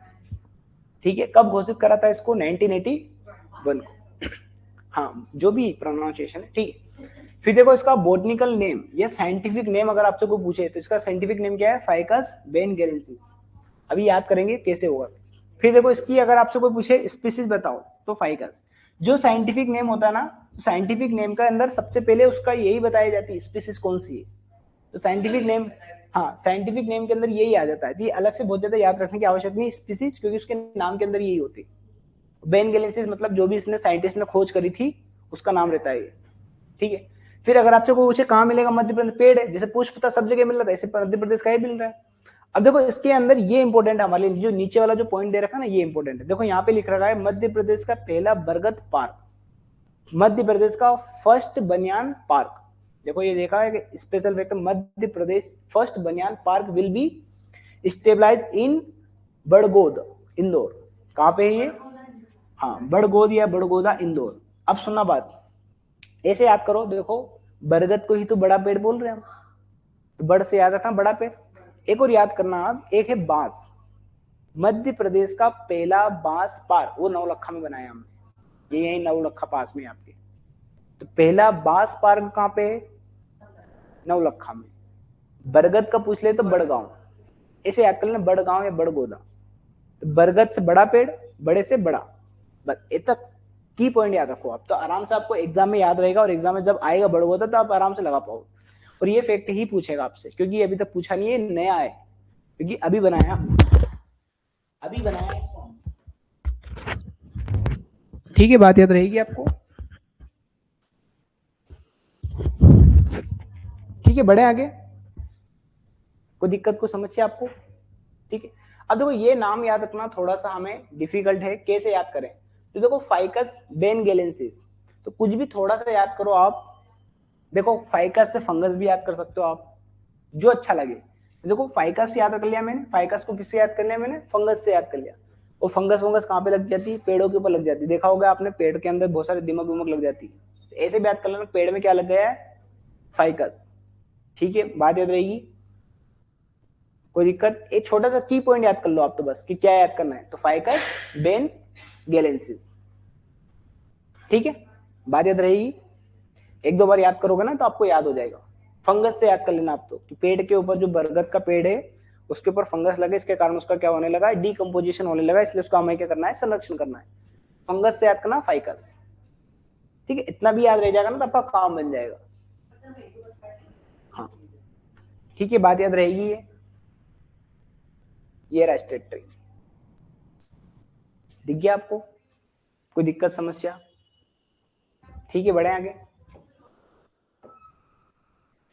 ठीक है, कब घोषित करा था इसको, 1981 को। हाँ जो भी प्रोनाउंसिएशन है, ठीक है। फिर देखो इसका बोटनिकल नेम या साइंटिफिक नेम अगर आपसे कोई पूछे तो इसका साइंटिफिक नेम क्या है, फाइकस बेनगेलेंसिस। अभी याद करेंगे कैसे होगा। फिर देखो इसकी अगर आपसे कोई पूछे स्पीसीज बताओ, तो फाइकस। जो साइंटिफिक नेम होता है ना, साइंटिफिक नेम का अंदर सबसे पहले उसका यही बताई जाती है स्पीसीज कौन सी है, तो साइंटिफिक नेम, हाँ साइंटिफिक नेम के अंदर यही आ जाता है। ये अलग से बहुत ज्यादा याद रखने की आवश्यकता नहीं स्पीसीज, क्योंकि उसके नाम के अंदर यही होती है। बेनगेलेंसिस मतलब जो भी इसने साइंटिस्ट ने खोज करी थी उसका नाम रहता है। ठीक है, फिर अगर आपसे कोई पूछे कहाँ मिलेगा मध्य प्रदेश, पेड़ है, जैसे पुष्प था सब जगह मिल रहा था, ऐसे मध्य प्रदेश का ही मिल रहा है। अब देखो इसके अंदर ये इंपॉर्टेंट है हमारे लिए, जो नीचे वाला जो पॉइंट दे रखा है ना, ये इंपॉर्टेंट है। देखो यहाँ पे लिख रखा है मध्य प्रदेश का पहला बरगद पार्क, मध्य प्रदेश का फर्स्ट बनियान पार्क। देखो ये देखा है कि special factor, Madhya Pradesh first बनियान पार्क विल बी स्टेबलाइज इन बड़गोद, इंदौर। कहाँ पे है ये, हाँ बड़गोद या बड़गोदा, इंदौर। अब सुनना बात, ऐसे याद करो, देखो बरगद को ही तो बड़ा पेड़ बोल रहे हैं हम, तो बड़ से याद रखना बड़ा पेड़। एक और याद करना आप, एक है बांस, मध्य प्रदेश का पहला बांस पार्क वो नौलखा में बनाया हमने, ये यही नौलखा पास में आपके। तो पहला बांस पार्क कहाँ पे है, नौलखा में। बरगद का पूछ ले तो बड़गांव, ऐसे याद कर लेना, बड़गांव या बड़गोदा। तो बरगद से बड़ा पेड़, बड़े से बड़ा, बस इतना की पॉइंट याद रखो आप, तो आराम से आपको एग्जाम में याद रहेगा, और एग्जाम में जब आएगा बड़गोदा तो आप आराम से लगा पाओगे। और ये फैक्ट ही पूछेगा आपसे, क्योंकि अभी तक पूछा नहीं है, नया है, क्योंकि अभी बनाया इसको। ठीक है, बात याद रहेगी आपको। ठीक है, बढ़े आगे, कोई दिक्कत को समस्या आपको? ठीक है, अब देखो ये नाम याद रखना थोड़ा सा हमें डिफिकल्ट है, कैसे याद करें, तो देखो फाइकस बेनगेलेंसिस, तो कुछ भी थोड़ा सा याद करो आप। देखो फाइकस से फंगस भी याद कर सकते हो आप, जो अच्छा लगे। देखो फाइकस याद कर लिया मैंने, फाइकस को किससे याद कर लिया मैंने, फंगस से याद कर लिया। और फंगस कहाँ पे लग जाती है, पेड़ों के ऊपर लग जाती है। देखा होगा आपने, पेड़ के अंदर बहुत सारे दिमक विमक लग जाती है, तो ऐसे भी याद कर लेना, पेड़ में क्या लग गया है, फाइकस। ठीक है, बात याद रहेगी, कोई दिक्कत? एक छोटा सा की पॉइंट याद कर लो आप तो बस, कि क्या याद करना है, तो फाइकस बेन गैलेंसिस। ठीक है, बात याद रहेगी, एक दो बार याद करोगे ना तो आपको याद हो जाएगा। फंगस से याद कर लेना आप तो, कि पेड़ के ऊपर जो बरगद का पेड़ है उसके ऊपर फंगस लगे, इसके कारण उसका क्या होने लगा, डीकम्पोजिशन होने लगा, इसलिए उसका हमें क्या करना है, संरक्षण करना है। फंगस से याद करना फाइकस। ठीक है, इतना भी याद रह जाएगा ना तो आपका काम बन जाएगा। हाँ ठीक है, बात याद रहेगी। ये रहा स्टेट ट्री, दिख गया आपको, कोई दिक्कत समस्या? ठीक है, बढ़े आगे।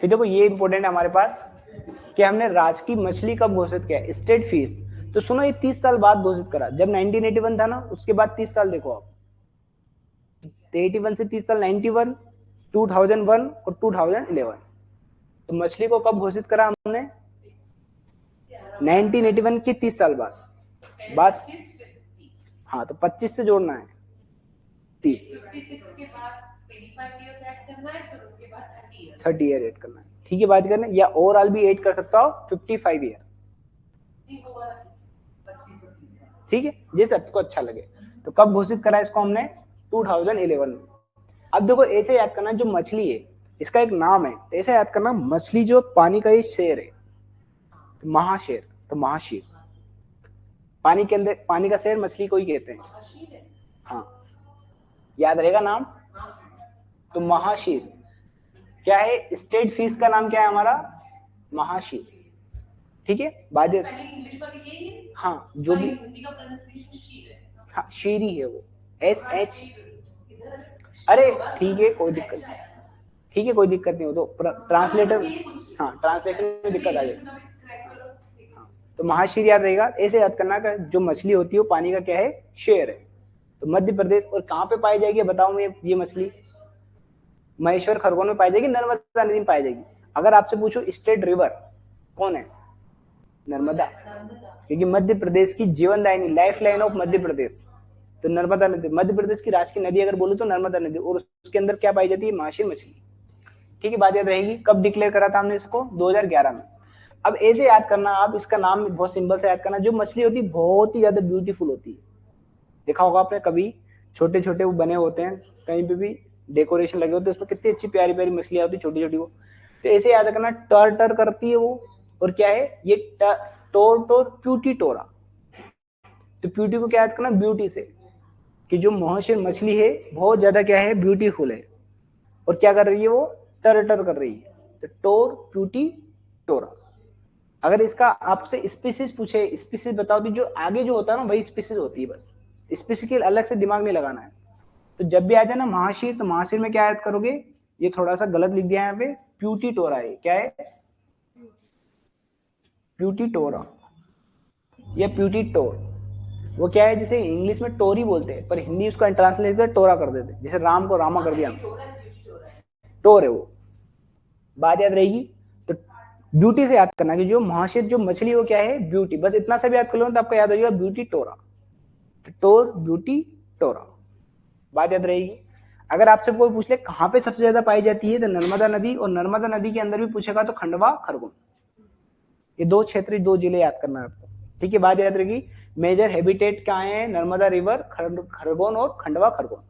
फिर देखो ये इंपॉर्टेंट है हमारे पास, कि हमने राजकीय मछली कब घोषित किया, स्टेट फिश। तो सुनो ये 30 साल बाद घोषित करा, जब 1981 था ना, उसके बाद 30 साल देखो आप, 81 से 30 साल 91, 2001 और 2011। तो मछली को कब घोषित करा हमने? 1981 के 30 साल बाद। बस 25 पे 30। हाँ, तो 25 से जोड़ना है 30। 56 के बाद 25 इयर्स ऐड करना है, फिर उसके बाद 30 इयर्स। 30 ईयर ऐड करना है, ठीक है। बात करना या ओवरऑल भी ऐड कर सकता हो 55 ईयर, नहीं वो वाला 25 और 30। ठीक है, जैसे आपको अच्छा लगे। तो कब घोषित करा इसको हमने? 2011 में। अब देखो ऐसे याद करना, जो मछली है इसका एक नाम है, तो ऐसे याद करना, मछली जो पानी का ये शेर है, तो महाशेर, तो महाशीर। पानी के अंदर पानी का शेर मछली को ही कहते हैं। महाशीर है। हाँ, याद रहेगा नाम। तो महाशीर क्या है? स्टेट फिश का नाम क्या है हमारा? महाशीर, ठीक है। बात स्पेलिंग इंग्लिश वाली यही है। हाँ, जो भी हिंदी का प्रोनाउंसिएशन शीर है। हाँ, शीरी है वो, SH। इधर अरे ठीक है, कोई दिक्कत नहीं, ठीक है, कोई दिक्कत नहीं हो तो ट्रांसलेटर, हाँ, ट्रांसलेशन में दिक्कत आ जाएगी। हाँ, तो महाशीर याद रहेगा। ऐसे याद करना का जो मछली होती है वो पानी का क्या है? शेर है। तो मध्य प्रदेश, और कहाँ पे पाई जाएगी बताओ मैं? ये मछली महेश्वर खरगोन में पाई जाएगी, नर्मदा नदी में पाई जाएगी। अगर आपसे पूछो स्टेट रिवर कौन है? नर्मदा, क्योंकि मध्य प्रदेश की जीवनदायिनी, लाइफ लाइन ऑफ मध्य प्रदेश, तो नर्मदा नदी। मध्य प्रदेश की राज की नदी अगर बोलूं तो नर्मदा नदी, और उसके अंदर क्या पाई जाती है? महाशीर मछली, ठीक है। बात याद रहेगी। कब डिक्लेयर करा था हमने इसको? 2011 में। अब ऐसे याद करना आप, इसका नाम बहुत सिंपल से याद करना, जो मछली होती है बहुत ही ज्यादा ब्यूटीफुल होती है। देखा होगा आपने कभी, छोटे छोटे वो बने होते हैं, कहीं पे भी डेकोरेशन लगे होते हैं, उसमें कितनी अच्छी प्यारी प्यारी मछलियां होती है, छोटी छोटी। वो तो ऐसे याद रखना, टर टर करती है वो, और क्या है ये? टोर टोर प्यूटी टोरा। तो प्यूटी को क्या याद करना? ब्यूटी से, कि जो महाशीर मछली है बहुत ज्यादा क्या है? ब्यूटीफुल है। और क्या कर रही है वो? टर टर कर रही है। तो टोर प्यूटी टोरा। अगर इसका आपसे स्पीसीज पूछे, स्पीसीज बताओ, तो जो आगे जो होता है ना वही स्पीसीज होती है, बस स्पीसीज के अलग से दिमाग नहीं लगाना है। तो जब भी आ जाए ना महाशीर, तो महाशीर में क्या याद करोगे? ये थोड़ा सा गलत लिख दिया यहाँ पे, प्यूटी टोरा है। क्या है? प्यूटी टोरा या प्यूटी टोर। वो क्या है? जैसे इंग्लिश में टोरी बोलते हैं, पर हिंदी उसका ट्रांसलेट कर टोरा कर देते हैं, जैसे राम को रामा कर दिया, टोर है वो। बात याद रहेगी। तो ब्यूटी से याद करना कि जो महाशीर जो मछली वो क्या है? ब्यूटी। बस इतना सा भी याद कर लो तो आपको याद हो जाएगा ब्यूटी टोरा। टोर ब्यूटी टोरा, बात याद रहेगी। अगर आपसे कोई पूछ ले कहाँ पे सबसे ज्यादा पाई जाती है, तो नर्मदा नदी, और नर्मदा नदी के अंदर भी पूछेगा तो खंडवा खरगोन। ये दो क्षेत्र, दो जिले याद करना है आपको, ठीक है। बात याद रहेगी। मेजर हैबिटेट क्या है? नर्मदा रिवर, खरगोन और खंडवा खरगोन,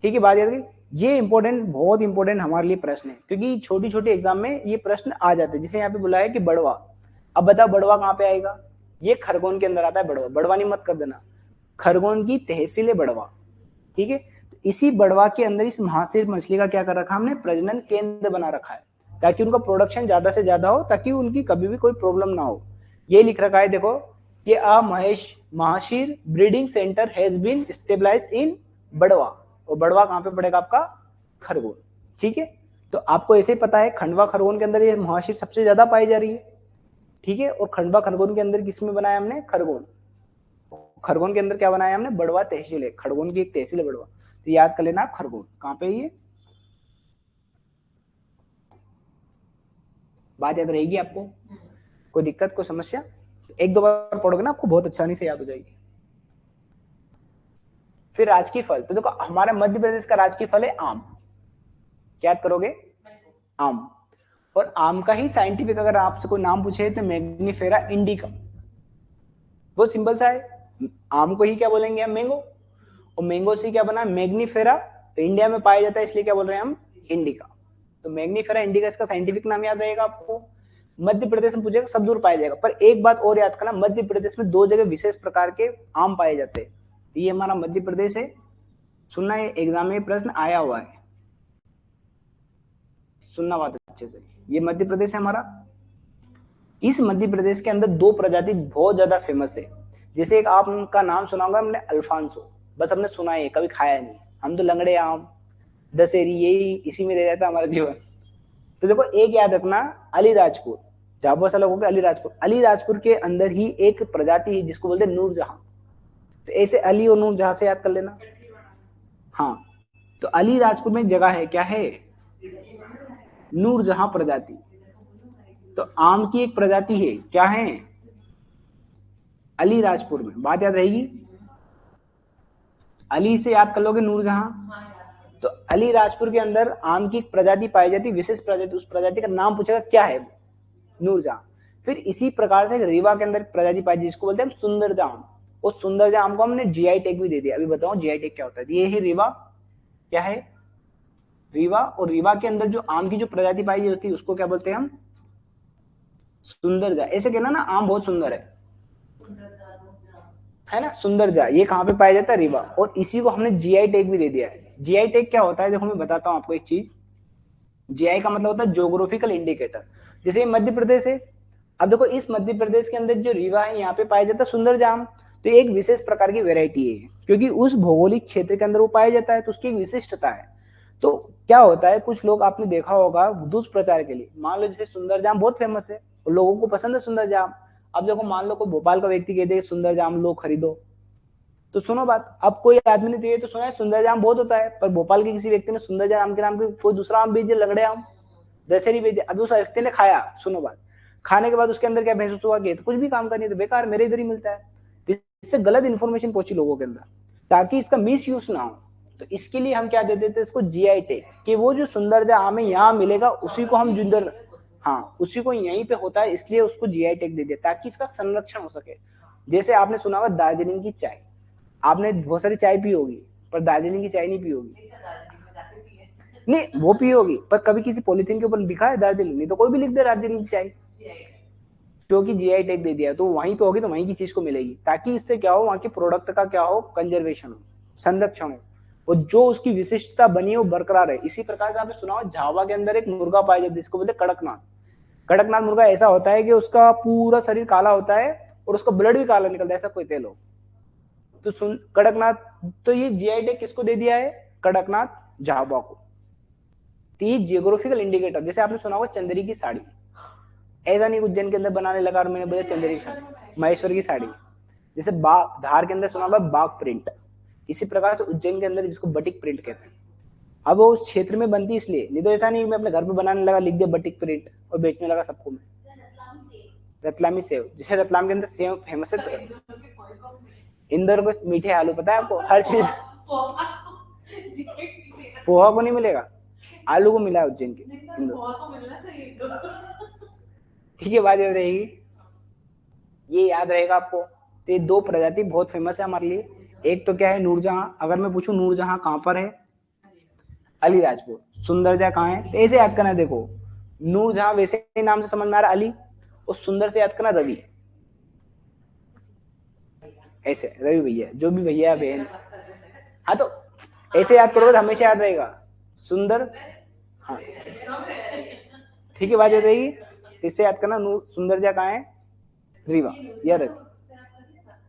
ठीक है। बात याद रही। ये इंपॉर्टेंट, बहुत इंपॉर्टेंट हमारे लिए प्रश्न है, क्योंकि छोटी छोटी एग्जाम में ये प्रश्न आ जाते हैं। जैसे यहाँ पे बुलाया कि बड़वा, अब बताओ बड़वा कहाँ पे आएगा? ये खरगोन के अंदर आता है बड़वा। बड़वा नहीं मत कर देना, खरगोन की तहसील है बड़वा, ठीक है। तो इसी बड़वा के अंदर इस महाशीर मछली का क्या कर रखा हमने? प्रजनन केंद्र बना रखा है, ताकि उनका प्रोडक्शन ज्यादा से ज्यादा हो, ताकि उनकी कभी भी कोई प्रॉब्लम ना हो। ये लिख रखा है देखो कि mahseer breeding centre has been stabilise in Badwa. और बड़वा कहाँ पे पड़ेगा आपका? खरगोन, ठीक है। तो आपको ऐसे ही पता है खंडवा खरगोन के अंदर ये महाशीर सबसे ज्यादा पाई जा रही है, ठीक है। और खंडवा खरगोन के अंदर किसमें बनाया हमने? खरगोन। खरगोन के अंदर क्या बनाया हमने? बड़वा तहसील है, खरगोन की एक तहसील है बड़वा। तो याद कर लेना खरगोन कहाँ पे? ये बात याद रहेगी आपको? कोई दिक्कत, कोई समस्या? एक दो बार पढ़ोगे ना आपको बहुत आसानी से याद हो जाएगी। फिर राजकीय फल, तो देखो हमारे मध्य प्रदेश का राजकीय फल है आम। क्या याद करोगे? आम। और आम का ही साइंटिफिक अगर आपसे कोई नाम पूछे तो मैग्नीफेरा इंडिका। वो सिंपल सा है, आम को ही क्या बोलेंगे हम? मैंगो। और मैंगो से क्या बना? मैग्नीफेरा। तो इंडिया में पाया जाता है इसलिए क्या बोल रहे हैं हम? इंडिका। तो मैग्नीफेरा इंडिका इसका साइंटिफिक नाम याद रहेगा आपको। मध्य प्रदेश में पूछेगा सब दूर पाया जाएगा। पर एक बात और याद करना, मध्य प्रदेश में दो जगह विशेष प्रकार के आम पाए जाते हैं। ये हमारा मध्य प्रदेश है, सुनना है एग्जाम में प्रश्न आया हुआ है, सुनना बात अच्छे से। ये मध्य प्रदेश है हमारा। इस मध्य प्रदेश के अंदर दो प्रजाति बहुत ज्यादा फेमस है। जैसे एक आप उनका नाम सुना होगा हमने, अल्फांसो, बस हमने सुना है, कभी खाया नहीं। हम तो लंगड़े आम, दशहरी, यही इसी में रह जाता हमारा जीवन। तो देखो एक याद रखना, अलीराजपुर, झाबुआ से लोगों के अलीराजपुर, अलीराजपुर के अंदर ही एक प्रजाति है जिसको बोलते हैं नूरजहां। तो ऐसे अली और नूरजहां से याद कर लेना। हाँ, तो अलीराजपुर में एक जगह है, क्या है? नूरजहां प्रजाति। तो आम की एक प्रजाति है, क्या है? अलीराजपुर में। बात याद रहेगी, अली से याद कर लोगे नूरजहां। तो अलीराजपुर के अंदर आम की एक प्रजाति पाई जाती, विशेष प्रजाति, उस प्रजाति का नाम पूछेगा क्या है, नूरजहां। फिर इसी प्रकार से रीवा के अंदर प्रजाति पाई जिसको बोलते हैं सुंदरजा आम। उस सुंदरजा आम को हमने जीआई टैग भी दे दिया। अभी बताओ जीआई टैग क्या होता है। ये है रीवा, क्या है? रीवा। और रीवा के अंदर जो आम की जो प्रजाति पाई जाती है उसको क्या बोलते हैं हम? सुंदरजा। ऐसे कहना ना आम बहुत सुंदर है ना, सुंदरजा। ये कहाँ पे पाया जाता है? रीवा। और इसी को हमने जीआई टैग भी दे दिया है। जीआई टैग क्या होता है, देखो मैं बताता हूँ आपको एक चीज। जीआई का मतलब होता है ज्योग्राफिकल इंडिकेटर। जैसे मध्य प्रदेश है, अब देखो इस मध्य प्रदेश के अंदर जो रीवा है यहाँ पे पाया जाता है सुंदरजा आम। तो एक विशेष प्रकार की वेरायटी है, क्योंकि उस भौगोलिक क्षेत्र के अंदर वो पाया जाता है, तो उसकी एक विशिष्टता है। तो क्या होता है, कुछ लोग आपने देखा होगा दुष्प्रचार के लिए, मान लो जैसे सुंदर जाम बहुत फेमस है और लोगों को पसंद है सुंदर जाम। अब देखो मान लो कोई भोपाल का व्यक्ति कहते हैं सुंदर जाम लो खरीदो, तो सुनो बात, अब कोई आदमी ने दिए तो सुना है सुंदर जाम बहुत होता है, पर भोपाल के किसी व्यक्ति ने सुंदर जाम के नाम के कोई दूसरा आम बेच दिया, लगड़े आम, दशहरी बेच दिया। अभी उस व्यक्ति ने खाया, सुनो बात, खाने के बाद उसके अंदर क्या महसूस हुआ कि तो कुछ भी काम करनी है तो बेकार, मेरे इधर ही मिलता है। इससे गलत इन्फॉर्मेशन पहुंची लोगों के अंदर, ताकि इसका मिस यूज ना हो। तो इसके लिए हम क्या दे देते हैं इसको जीआई टैग, कि वो जो सुंदरजा आम है यहाँ मिलेगा, उसी को हम जिंदर, हाँ उसी को यहीं पे होता है, इसलिए उसको जीआई टैग दे दिया ताकि इसका संरक्षण हो सके। जैसे आपने सुना होगा दार्जिलिंग की चाय, आपने बहुत सारी चाय पी होगी पर दार्जिलिंग की चाय नहीं पी होगी। नहीं वो पी होगी, पर कभी किसी पॉलिथीन के ऊपर लिखा है दार्जिलिंग? नहीं तो कोई भी लिख दे दार्जिलिंग की चाय, क्योंकि जीआई टैग दे दिया, तो वहीं पे होगी तो वहीं की चीज को मिलेगी, ताकि इससे क्या हो, वहां के प्रोडक्ट का क्या हो, कंजर्वेशन हो, संरक्षण हो, और जो उसकी विशिष्टता बनी हो बरकरार है। इसी प्रकार से आपने सुना हो झावा के अंदर एक मुर्गा पाया जाता है जिसको बोलते हैं कड़कनाथ। कड़कनाथ मुर्गा ऐसा होता है कि उसका पूरा शरीर काला होता है और उसका ब्लड भी काला निकलता है, ऐसा कोई तेल हो। तो सुन कड़कनाथ, तो ये जीआई टैग किसको दे दिया है? कड़कनाथ झाबा को। तो ये जियोग्राफिकल इंडिकेटर, जैसे आपने सुना होगा चंदेरी की साड़ी, ऐसा नहीं उज्जैन के अंदर बनाने लगा और मैंने बोला चंदेरी की साड़ी, महेश्वर की साड़ी। जैसे धार के अंदर सुना होगा बाग प्रिंट, इसी प्रकार से उज्जैन के अंदर जिसको बटिक प्रिंट कहते हैं। अब वो उस क्षेत्र में बनती इसलिए, नहीं तो ऐसा नहीं मैं अपने घर पे बनाने लगा लिख दिया बटिक प्रिंट और बेचने लगा सबको मैं। रतलामी सेव, जैसे रतलाम के अंदर सेव फेमस है, इंदौर को मीठे आलू, पता है आपको हर चीज। पोहा को नहीं मिलेगा, आलू को मिला है उज्जैन के इंदौर। ठीक है, बात याद रहेगी, ये याद रहेगा आपको। तो ये दो प्रजाति बहुत फेमस है हमारे लिए। एक तो क्या है नूरजहां, अगर मैं पूछूं नूरजहां कहां पर है, अलीराजपुर। सुंदरजा कहाँ है, तो ऐसे याद करना है, देखो नूरजहां वैसे ही नाम से समझ में आ रहा अली, और सुंदर से याद करना रवि, ऐसे रवि भैया, जो भी भैया बहन, हाँ तो ऐसे याद करोगे तो हमेशा याद रहेगा सुंदर। हाँ ठीक है, बात याद रहेगी, इससे याद करना सुंदरजा कहाँ है, रीवा या रवि,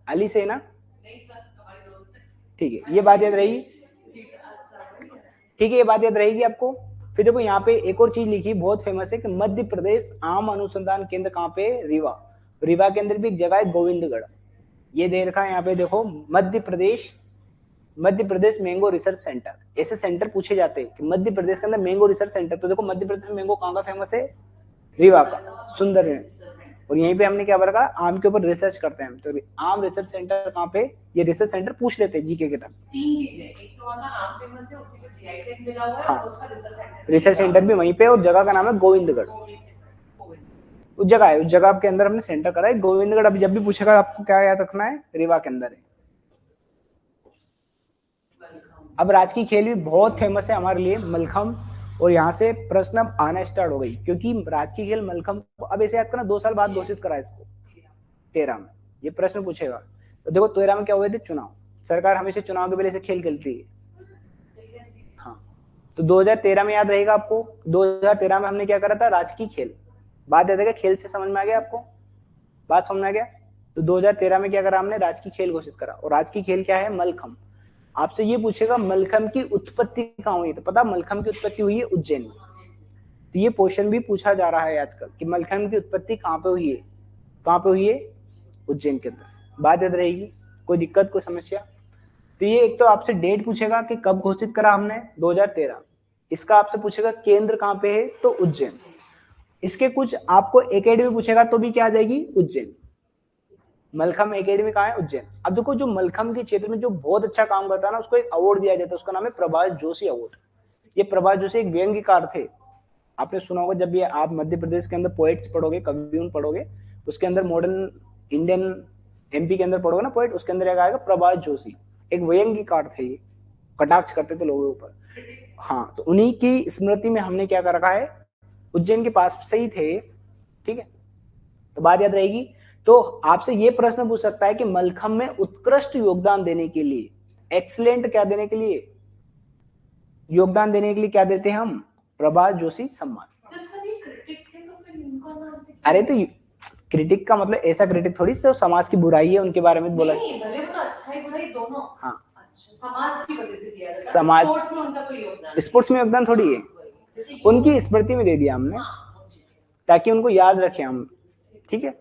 अली से ना, ठीक है ये बात याद रहेगी। ठीक है, ये बात याद रहेगी आपको। फिर देखो यहाँ पे एक और चीज लिखी बहुत फेमस है कि मध्य प्रदेश आम अनुसंधान केंद्र कहाँ पे, रीवा। रीवा के अंदर भी एक जगह है गोविंदगढ़, ये दे रखा है यहाँ पे देखो, Madhya Pradesh mango research centre. ऐसे सेंटर पूछे जाते हैं कि मध्य प्रदेश के अंदर मैंगो रिसर्च सेंटर, तो देखो मध्य प्रदेश में मैंगो कहाँ का फेमस है, रीवा का, सुंदर है। और यहीं पे हमने क्या रखा, आम के ऊपर रिसर्च करते हैं, तो आम रिसर्च सेंटर कहाँ पे, ये रिसर्च सेंटर पूछ लेते हैं जीके के तक। तीन चीजें, एक तो आम फेमस है उसी को जीआई टैग मिला हुआ है, हाँ, और उसका रिसर्च सेंटर भी वहीं पे, और जगह का नाम है गोविंदगढ़। उस जगह है, उस जगह के अंदर हमने सेंटर करा है गोविंदगढ़। अभी जब भी पूछेगा आपको क्या याद रखना है, रीवा के अंदर है। अब राजकीय खेल भी बहुत फेमस है हमारे लिए, मलखम। और यहाँ से प्रश्न अब आना स्टार्ट हो गई, क्योंकि राजकीय खेल मलखम को अब ऐसे याद करना 2 साल बाद घोषित करा इसको 13 में, ये प्रश्न पूछेगा। तो देखो 13 में क्या हुए थे चुनाव, सरकार हमेशा चुनाव के पहले से खेल खेलती है। हाँ, तो 2013 में याद रहेगा आपको, 2013 में हमने क्या करा था, राजकीय खेल। बात याद है, खेल से समझ में आ गया आपको, बात समझ में आ गया। तो 2013 में क्या करा हमने, राजकीय खेल घोषित करा, और राजकीय खेल क्या है, मलखम। आपसे ये पूछेगा मलखम की उत्पत्ति कहाँ हुई, तो पता मलखम की उत्पत्ति हुई है उज्जैन में। तो ये क्वेश्चन भी पूछा जा रहा है आजकल कि मलखम की उत्पत्ति कहाँ पे हुई है, कहाँ पे हुई है, उज्जैन के अंदर। बात याद रहेगी, कोई दिक्कत कोई समस्या। तो ये एक तो आपसे डेट पूछेगा कि कब घोषित करा हमने, 2013। इसका आपसे पूछेगा केंद्र कहाँ पे है, तो उज्जैन। इसके कुछ आपको एकेडमी पूछेगा तो भी क्या आ जाएगी, उज्जैन। मलखम एकेडमी कहाँ है, उज्जैन। अब देखो जो मलखम के क्षेत्र में जो बहुत अच्छा काम करता है ना, उसको एक अवार्ड दिया जाता है, उसका नाम है प्रभाष जोशी अवार्ड। ये प्रभाष जोशी एक व्यंग्यकार थे, आपने सुना होगा। जब ये आप मध्य प्रदेश के अंदर पोएट्स पढ़ोगे, कवियों पढ़ोगे, उसके अंदर मॉडर्न इंडियन एमपी के अंदर पढ़ोगे ना पोएट, उसके अंदर एक आएगा प्रभाष जोशी, एक व्यंग्यकार थे, ये कटाक्ष करते थे लोगों के ऊपर। हाँ, तो उन्हीं की स्मृति में हमने क्या कर रखा है, उज्जैन के पास से ही थे, ठीक है, तो बात याद रहेगी। तो आपसे ये प्रश्न पूछ सकता है कि मलखम में उत्कृष्ट योगदान देने के लिए, एक्सीलेंट क्या देने के लिए, योगदान देने के लिए क्या देते हैं हम, प्रभाष जोशी सम्मान। जब सर ये क्रिटिक थे तो फिर इनको नाम से अरे तो क्रिटिक का मतलब ऐसा क्रिटिक थोड़ी से समाज की बुराई है उनके बारे में बोला, नहीं, भले वो तो अच्छा है बुराई दोनों। हाँ, अच्छा, समाज की वजह से दिया जाता है, समाज, स्पोर्ट्स में उनका कोई योगदान स्पोर्ट्स में योगदान थोड़ी है, जैसे उनकी स्मृति में दे दिया हमने, ताकि उनको याद रखें हम, ठीक है,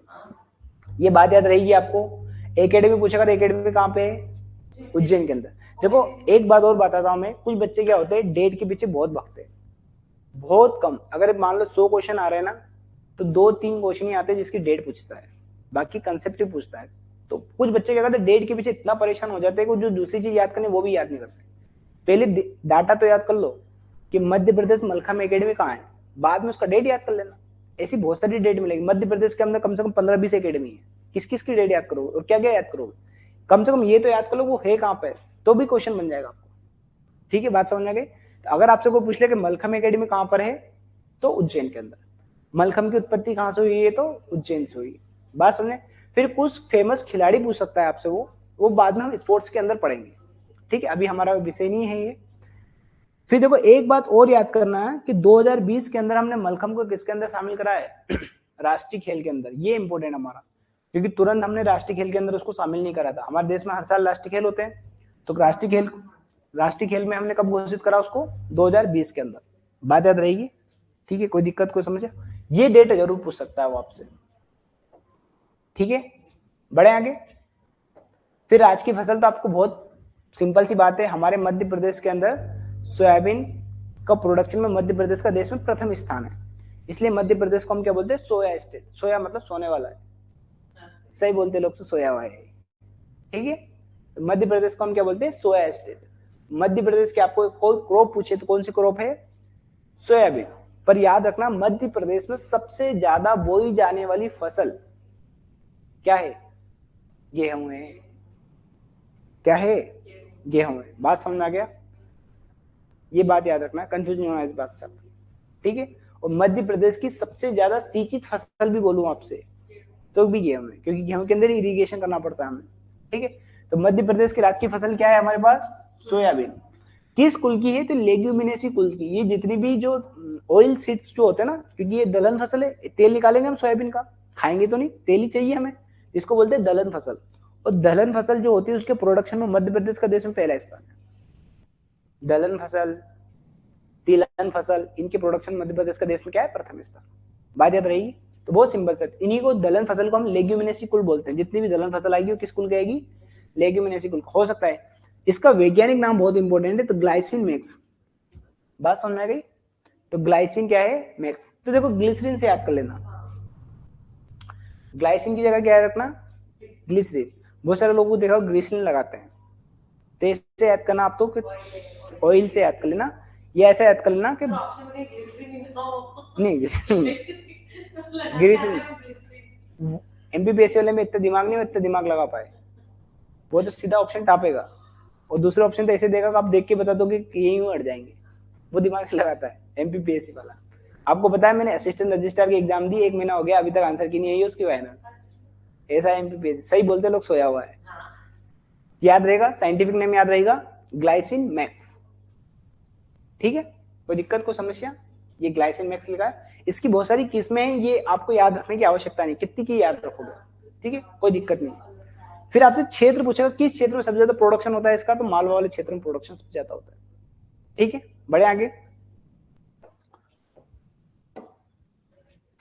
ये बात याद रहेगी आपको। एकेडमी पूछेगा तो एकेडमी कहाँ पे है, उज्जैन के अंदर। देखो एक बात और बताता हूं मैं, कुछ बच्चे क्या होते हैं, डेट के पीछे बहुत भागते हैं, बहुत कम, अगर मान लो 100 क्वेश्चन आ रहे हैं ना, तो 2-3 क्वेश्चन ही आते हैं जिसकी डेट पूछता है, बाकी कंसेप्ट ही पूछता है। तो कुछ बच्चे क्या करते हैं, डेट के पीछे इतना परेशान हो जाते हैं कि जो दूसरी चीज याद करनी वो भी याद नहीं करते। पहले डाटा तो याद कर लो कि मध्य प्रदेश मलखम एकेडमी कहाँ है, बाद में उसका डेट याद कर लेना। ऐसी बहुत सारी डेट मिलेगी मध्य प्रदेश के अंदर, कम से कम 15-20 एकेडमी है, किस किस की डेट याद करोगे और क्या क्या याद करोगे, कम से कम ये तो याद कर लो वो है कहाँ पे, तो भी क्वेश्चन बन जाएगा आपको, ठीक है, बात समझ आ गई। तो अगर आपसे कोई पूछ ले कि मलखम एकेडमी कहाँ पर है, तो उज्जैन के अंदर। मलखम की उत्पत्ति कहाँ से हुई है, तो उज्जैन से हुई, बात समझे। फिर कुछ फेमस खिलाड़ी पूछ सकता है आपसे, वो बाद में हम स्पोर्ट्स के अंदर पढ़ेंगे, ठीक है, अभी हमारा विषय नहीं है ये। फिर देखो एक बात और याद करना है कि 2020 के अंदर हमने मलखम को किसके अंदर शामिल करा है, राष्ट्रीय खेल के अंदर। ये इंपॉर्टेंट हमारा, क्योंकि तुरंत हमने राष्ट्रीय खेल के अंदर उसको शामिल नहीं करा था। हमारे देश में हर साल राष्ट्रीय खेल होते हैं, तो राष्ट्रीय खेल में हमने कब घोषित करा उसको, 2020 के अंदर, बात याद रहेगी, ठीक है, कोई दिक्कत कोई समझे, ये डेट जरूर पूछ सकता है वो आपसे, ठीक है, बढ़े आगे। फिर आज की फसल तो आपको बहुत सिंपल सी बात है, हमारे मध्य प्रदेश के अंदर सोयाबीन का प्रोडक्शन में मध्य प्रदेश का देश में प्रथम स्थान है, इसलिए मध्य प्रदेश को हम क्या बोलते हैं, सोया स्टेट। सोया मतलब सोने वाला है, सही बोलते लोग तो सोया हुआ है, ठीक है, तो मध्य प्रदेश को हम क्या बोलते हैं, सोया स्टेट। मध्य प्रदेश के आपको कोई क्रॉप पूछे तो कौन सी क्रॉप है, सोयाबीन। पर याद रखना मध्य प्रदेश में सबसे ज्यादा बोई जाने वाली फसल क्या है, गेहूं है, क्या है, गेहूं है, बात समझ आ गया, ये बात याद रखना, कंफ्यूज नहीं होना इस बात से, ठीक है। और मध्य प्रदेश की सबसे ज्यादा सिंचित फसल भी बोलूं आपसे तो भी गेहूं है, क्योंकि गेहूं के अंदर इरिगेशन करना पड़ता है हमें, ठीक है। तो मध्य प्रदेश की राजकीय फसल क्या है हमारे पास, सोयाबीन। किस कुल की है, तो लेग्यूमिनेसी कुल की। ये जितनी भी जो ऑयल सीड्स जो होते हैं ना, क्योंकि ये दलहन फसल है, तेल निकालेंगे हम सोयाबीन का, खाएंगे तो नहीं, तेल ही चाहिए हमें, इसको बोलते हैं दलहन फसल। और दलहन फसल जो होती है उसके प्रोडक्शन में मध्य प्रदेश का देश में पहला स्थान है। दलहन फसल, तिलहन फसल, इनके प्रोडक्शन मध्य प्रदेश का देश में क्या है, प्रथम स्थान, बात याद रहेगी। तो बहुत सिंपल से इन्हीं को दलहन फसल को हम लेग्यूमिनेसी कुल बोलते हैं। जितनी भी दलहन फसल आएगी वो किस कुल की आएगी, लेग्यूमिनेसी कुल हो सकता है। इसका वैज्ञानिक नाम बहुत इंपॉर्टेंट है, तो ग्लाइसिन मैक्स, बात समझ में आ गई। तो ग्लाइसिन क्या है, मैक्स। तो देखो ग्लिसरीन से याद कर लेना, ग्लाइसिन की जगह क्या रखना, ग्लिसरीन। बहुत सारे लोगों को देखा ग्लिसरीन लगाते हैं, तो इससे याद करना आप तो ऑयल से याद कर लेना, या ऐसा याद कर लेना कि नहीं ग्लिसरीन, एमबीबीएस वाले में इतना दिमाग नहीं, इतना दिमाग लगा पाए, वो तो सीधा ऑप्शन टापेगा, और दूसरा ऑप्शन तो ऐसे देगा कि आप देख के बता दोगे कि यही हट जाएंगे, वो दिमाग लगाता है एमपीपीएससी वाला। आपको पता है मैंने असिस्टेंट रजिस्ट्रार की एग्जाम दी, 1 महीना हो गया, अभी तक आंसर की नहीं है उसकी वायनल, ऐसा एमपीपीएससी। सही बोलते लोग, सोया हुआ है, याद रहेगा, साइंटिफिक नेम याद रहेगा, ग्लाइसिन मैक्स, ठीक है, कोई दिक्कत कोई समस्या। ये ग्लाइसिन मैक्स लिखा है, इसकी बहुत सारी किस्में हैं, ये आपको याद रखने की आवश्यकता नहीं, कितनी की याद रखोगे, ठीक है, कोई दिक्कत नहीं। फिर आपसे क्षेत्र पूछेगा, किस क्षेत्र में सबसे ज्यादा प्रोडक्शन होता है इसका, तो मालवा वाले क्षेत्र में प्रोडक्शन सबसे ज्यादा होता है, ठीक है, बढ़े आगे।